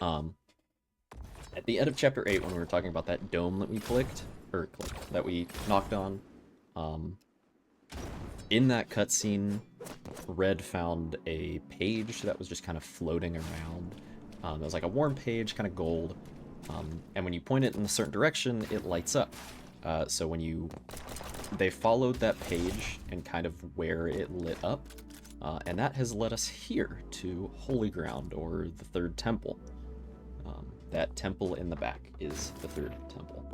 At the end of chapter 8, when we were talking about that dome that we that we knocked on, in that cutscene, Red found a page that was just kind of floating around. It was like a warm page, kind of gold. And when you point it in a certain direction, it lights up. So when they followed that page and kind of where it lit up, and that has led us here to Holy Ground, or the Third Temple. That temple in the back is the Third Temple.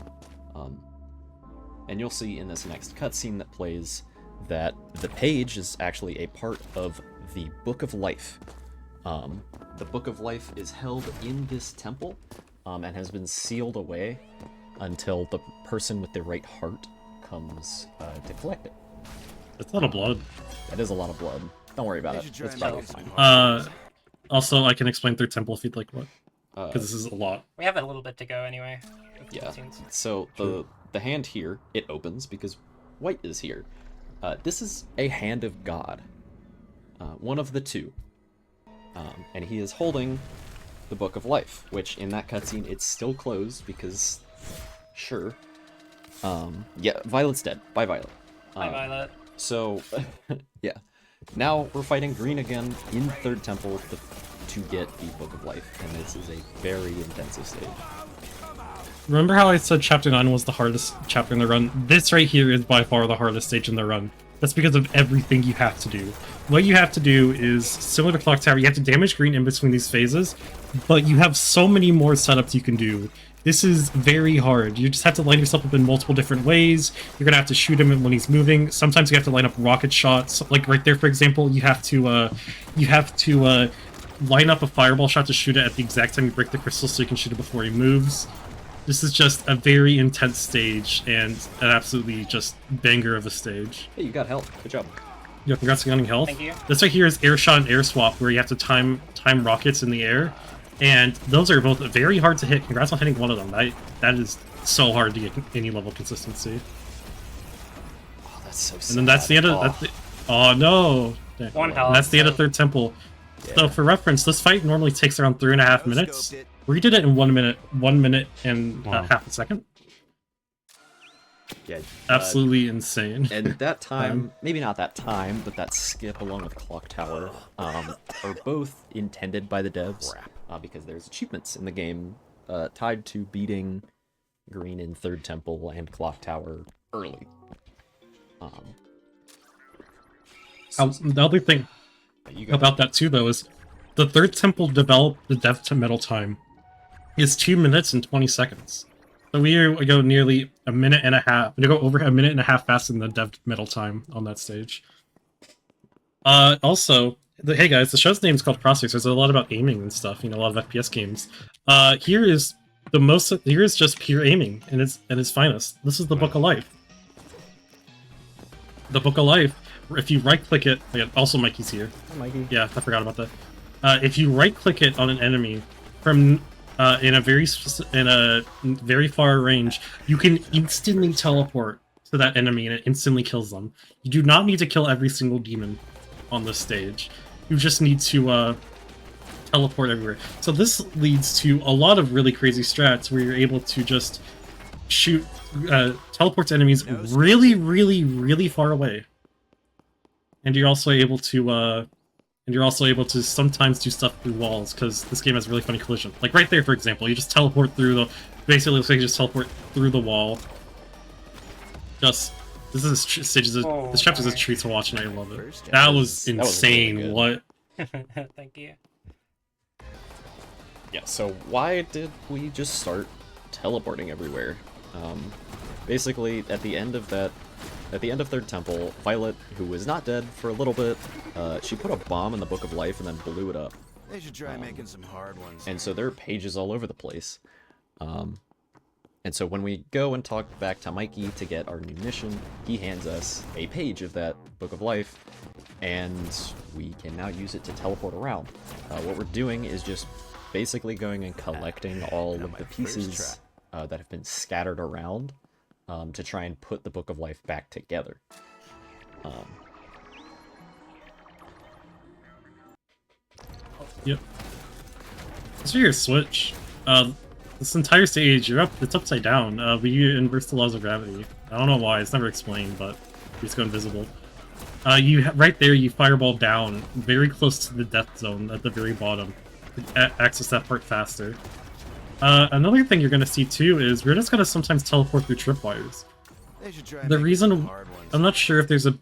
And you'll see in this next cutscene that plays that the page is actually a part of the Book of Life. The Book of Life is held in this temple, and has been sealed away until the person with the right heart comes to collect it. That's a lot of blood. That is a lot of blood. Don't worry about it. It's probably fine. Also, I can explain Third Temple if you'd like one. Because this is a lot. We have a little bit to go anyway. Yeah. So the hand here, it opens because White is here. This is a hand of God. One of the two. And he is holding the Book of Life, which in that cutscene, it's still closed because, sure. Yeah, Violet's dead. Bye, Violet. Bye, Violet. So, yeah. Now we're fighting Green again in Third Temple to get the Book of Life, and this is a very intensive stage. Remember how I said Chapter 9 was the hardest chapter in the run? This right here is by far the hardest stage in the run. That's because of everything you have to do. What you have to do is, similar to Clock Tower, you have to damage Green in between these phases, but you have so many more setups you can do. This is very hard. You just have to line yourself up in multiple different ways. You're gonna have to shoot him when he's moving. Sometimes you have to line up rocket shots. Like right there, for example, you have to line up a fireball shot to shoot it at the exact time you break the crystal so you can shoot it before he moves. This is just a very intense stage and an absolutely just banger of a stage. Hey, you got health. Good job. Yeah, congrats on getting health. Thank you. This right here is air shot and air swap, where you have to time rockets in the air, and those are both very hard to hit. Congrats on hitting one of them. That is so hard to get any level of consistency. Oh, that's so sad. And then that's the end of oh no! One health. And that's the end of Third Temple. Yeah. So for reference, this fight normally takes around 3.5 minutes. We did it in 1 minute, 1 minute and half a second. Yeah, absolutely insane. And that time, maybe not that time, but that skip along with Clock Tower, are both intended by the devs, because there's achievements in the game tied to beating Green in Third Temple and Clock Tower early. The other thing about that too, though, is the third temple developed the death to metal time is 2 minutes and 20 seconds. So we go nearly a minute and a half. We go over a minute and a half faster than the dev metal time on that stage. Also, hey guys, the show's name is called Crosshair. So there's a lot about aiming and stuff. You know, a lot of FPS games. Here is just pure aiming in its finest. This is the Book of Life. The Book of Life. If you right-click it, also Mikey's here. Hi, Mikey. Yeah, I forgot about that. If you right-click it on an enemy from in a very far range, you can instantly teleport to that enemy and it instantly kills them. You do not need to kill every single demon on this stage. You just need to teleport everywhere. So this leads to a lot of really crazy strats where you're able to just shoot teleport to enemies really, really, really far away. And you're also able to sometimes do stuff through walls, because this game has really funny collision. Like right there, for example, you just teleport through the... Basically, it looks like you just teleport through the wall. This chapter is a treat to watch, and I love it. That was insane. Really what? Thank you. Yeah, so why did we just start teleporting everywhere? Basically, at the end of Third Temple, Violet, who was not dead for a little bit, she put a bomb in the Book of Life and then blew it up. They should try making some hard ones. And so there are pages all over the place. And so when we go and talk back to Mikey to get our new mission, he hands us a page of that Book of Life, and we can now use it to teleport around. What we're doing is just basically going and collecting all of the pieces that have been scattered around to try and put the Book of Life back together. Yep. So your switch. This entire stage, it's upside down. We inverse the laws of gravity. I don't know why, it's never explained, but we just go invisible. Right there, you fireball down, very close to the death zone at the very bottom. To access that part faster. Another thing you're going to see too is we're just going to sometimes teleport through tripwires. The reason, I'm not sure if there's a...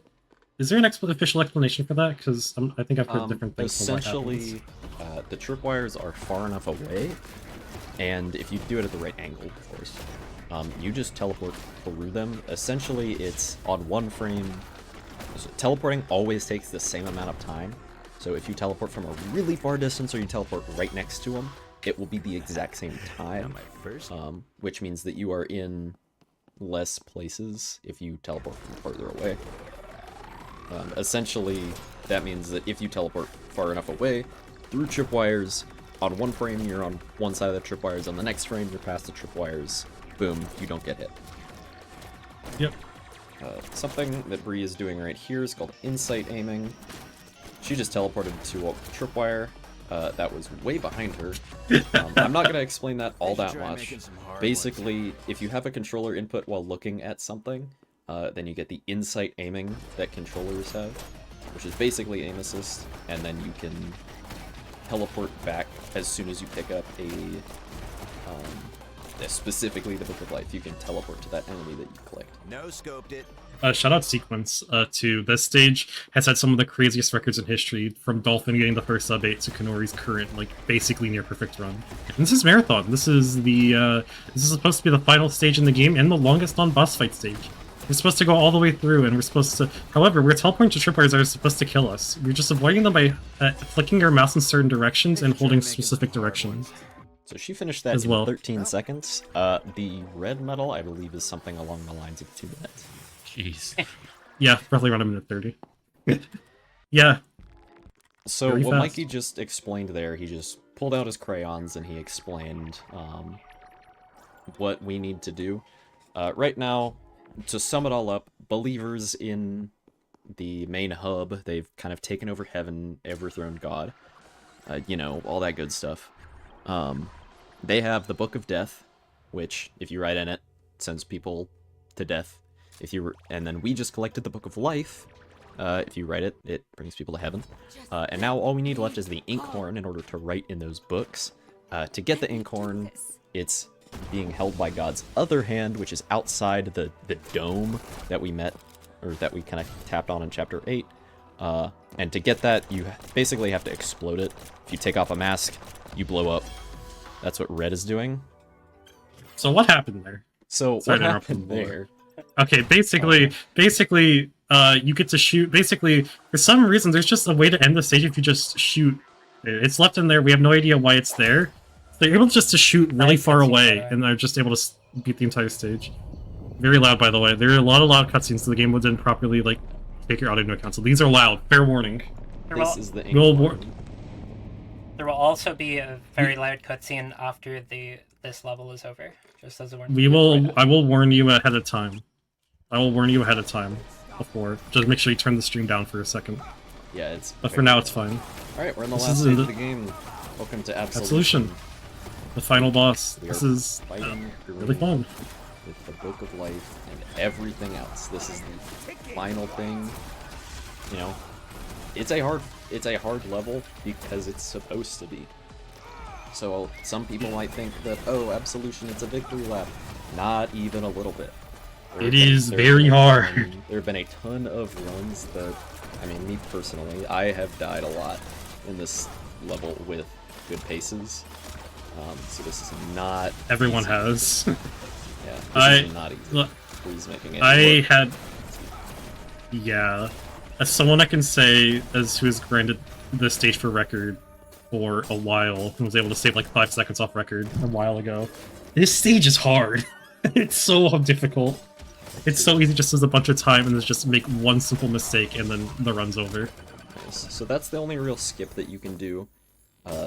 Is there an official explanation for that? Because I think I've heard different things. Essentially, the tripwires are far enough away, and if you do it at the right angle, of course, you just teleport through them. Essentially, it's on one frame. So teleporting always takes the same amount of time. So if you teleport from a really far distance or you teleport right next to them, it will be the exact same time, which means that you are in less places if you teleport from further away. Essentially, that means that if you teleport far enough away through tripwires, on one frame you're on one side of the tripwires, on the next frame you're past the tripwires, boom, you don't get hit. Yep. Something that Bree is doing right here is called insight aiming. She just teleported to a tripwire that was way behind her. I'm not going to explain that all that much. Basically, if you have a controller input while looking at something, then you get the insight aiming that controllers have, which is basically aim assist, and then you can teleport back as soon as you pick up specifically the Book of Life. You can teleport to that enemy that you clicked. No scoped it. Shout out Sequence to this stage has had some of the craziest records in history, from Dolphin getting the first sub 8 to Kanori's current, like, basically near perfect run. And this is Marathon. This is this is supposed to be the final stage in the game and the longest non-boss fight stage. We're supposed to go all the way through, and we're supposed to... However, we're teleporting to tripwires that are supposed to kill us. We're just avoiding them by flicking our mouse in certain directions and holding specific directions. So she finished that in 13 seconds. The red medal, I believe, is something along the lines of 2 minutes. Jeez. Yeah, roughly around a minute 30. Yeah. So Very what fast. Mikey just explained there, he just pulled out his crayons and he explained what we need to do. Right now, to sum it all up, believers in the main hub, they've kind of taken over heaven, overthrown God, you know, all that good stuff. They have the Book of Death, which, if you write in it, sends people to death. And then we just collected the Book of Life. If you write it, it brings people to heaven. And now all we need left is the inkhorn in order to write in those books. To get the inkhorn, it's being held by God's other hand, which is outside the dome that we met, or that we kind of tapped on in Chapter 8. And to get that, you basically have to explode it. If you take off a mask, you blow up. That's what red is doing. So what happened there? So Sorry what to interrupt happened the lore. there? Okay, basically, you get to shoot. Basically, for some reason, there's just a way to end the stage if you just shoot. It's left in there. We have no idea why it's there. So you're able just to shoot really far away, and they're just able to beat the entire stage. Very loud, by the way. There are a lot of loud cutscenes, so the game didn't properly like take your audio into account. So these are loud. Fair warning. This is the There will also be a very loud cutscene after this level is over. Just as a warning. I will warn you ahead of time. I will warn you ahead of time before. Just make sure you turn the stream down for a second. Yeah, it's. But for now, it's fine. All right, we're in the This last is stage the- of the game. Welcome to Absolution. The final boss. We This are is fighting really fun. with the Book of Life and everything else. This is the final thing. You know, it's a hard level because it's supposed to be. So some people might think that, oh, Absolution, it's a victory lap. Not even a little bit. It is very hard. There have been a ton of runs that, I mean, me personally, I have died a lot in this level with good paces. So this is not Everyone easy. has. Yeah, this is not easy. Look, Please making it I work. had. Yeah. As someone I can say, as who has grinded the stage for record for a while, and was able to save like 5 seconds off record a while ago, this stage is hard. It's so difficult. It's so easy just as a bunch of time and just make one simple mistake and then the run's over. Nice. So that's the only real skip that you can do.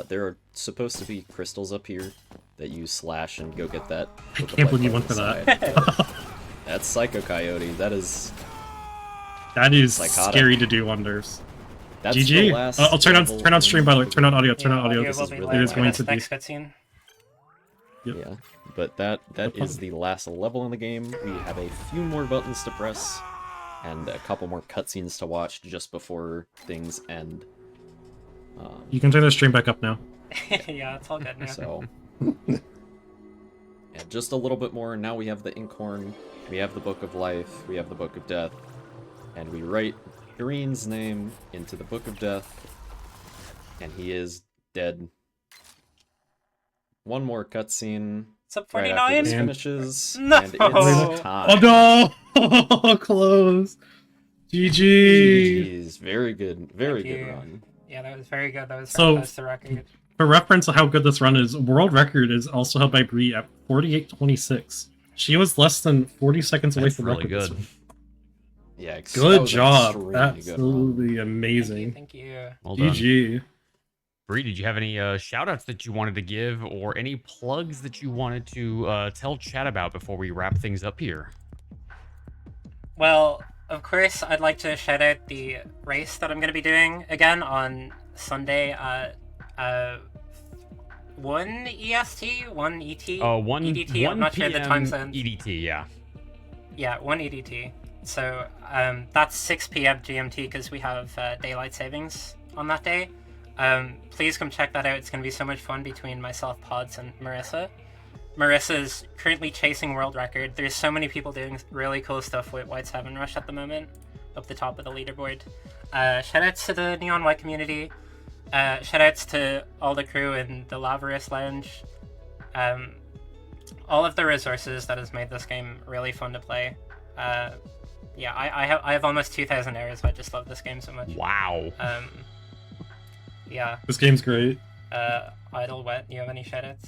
There are supposed to be crystals up here that you slash and go get that. I can't believe you went for that. That's Psycho Coyote. That is scary to do wonders. That's GG. the last I'll turn level on stream, by the way. Turn on audio. Turn on audio. Audio This will is be really loud is for going this to be. next cutscene. Yep. Yeah, but that is the last level in the game. We have a few more buttons to press and a couple more cutscenes to watch just before things end. You can turn the stream back up now. Yeah, it's all good now. So, yeah, just a little bit more. Now we have the Inkhorn, we have the Book of Life, we have the Book of Death, and we write Green's name into the Book of Death, and he is dead. One more cutscene. It's up Right after 49. this finishes, No! and it's time. Oh no! Close. GG. GG's. Very good. Very Thank good you. run. Yeah, that was very good. That was So- very close to record. For reference of how good this run is, world record is also held by Bree at 48:26. She was less than 40 seconds away That's from really record. this good. one. Yeah, that Good was an job. extremely good run. Absolutely amazing. Thank you. Well done. GG. Bree, did you have any shout outs that you wanted to give or any plugs that you wanted to tell chat about before we wrap things up here? Well, of course, I'd like to shout out the race that I'm going to be doing again on Sunday at 1 EST, 1 ET, Oh, 1 EDT. 1 I'm not sure the time zone. EDT, yeah. Yeah, 1 EDT. So that's 6 p.m. GMT because we have daylight savings on that day. Please come check that out. It's going to be so much fun between myself, Pods, and Marissa. Marissa's currently chasing world record. There's so many people doing really cool stuff with White 7 Rush at the moment, up the top of the leaderboard. Shoutouts to the Neon White community. Shoutouts to all the crew in the Lavarus Lounge. All of the resources that has made this game really fun to play. Yeah, I have almost 2,000 hours. I just love this game so much. Wow. Yeah. This game's great. Idyll, Whet, you have any shoutouts?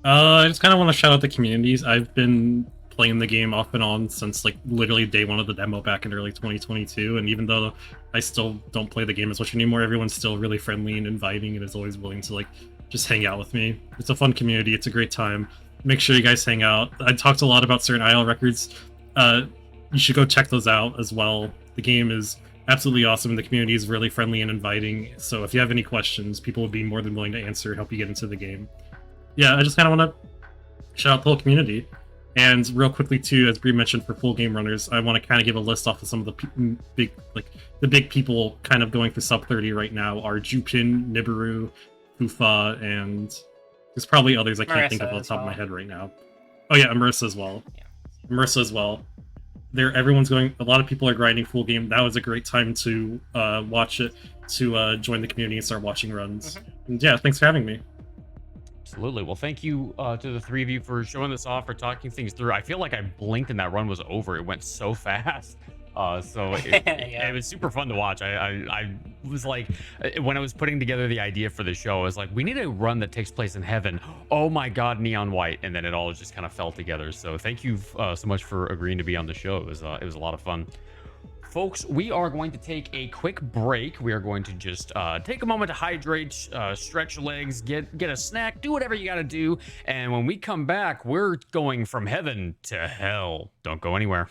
I just kind of want to shout out the communities. I've been playing the game off and on since like literally day one of the demo back in early 2022, and even though I still don't play the game as much anymore, everyone's still really friendly and inviting and is always willing to like just hang out with me. It's a fun community. It's a great time. Make sure you guys hang out. I talked a lot about certain IL records. You should go check those out as well. The game is absolutely awesome, and the community is really friendly and inviting. So if you have any questions, people would be more than willing to answer, help you get into the game. Yeah, I just kind of want to shout out the whole community. And real quickly too, as Bree mentioned, for full game runners, I want to kind of give a list off of some of the big people kind of going for sub 30 right now are Jupin, Nibiru, Fufa, and there's probably others I can't think of off the top of my head right now. Oh yeah, Marissa as well. Yeah. Marissa as well. everyone's going. A lot of people are grinding full game. That was a great time to watch it, to join the community and start watching runs. And yeah, thanks for having me. Absolutely. Well, thank you to the three of you for showing this off, for talking things through. I feel like I blinked and that run was over. It went so fast. So it was super fun to watch. I was like, when I was putting together the idea for the show, I was like, we need a run that takes place in heaven. Oh my God, Neon White. And then it all just kind of fell together. So thank you so much for agreeing to be on the show. It was a lot of fun. Folks, we are going to take a quick break. We are going to just take a moment to hydrate, stretch your legs, get a snack, do whatever you got to do. And when we come back, we're going from heaven to hell. Don't go anywhere.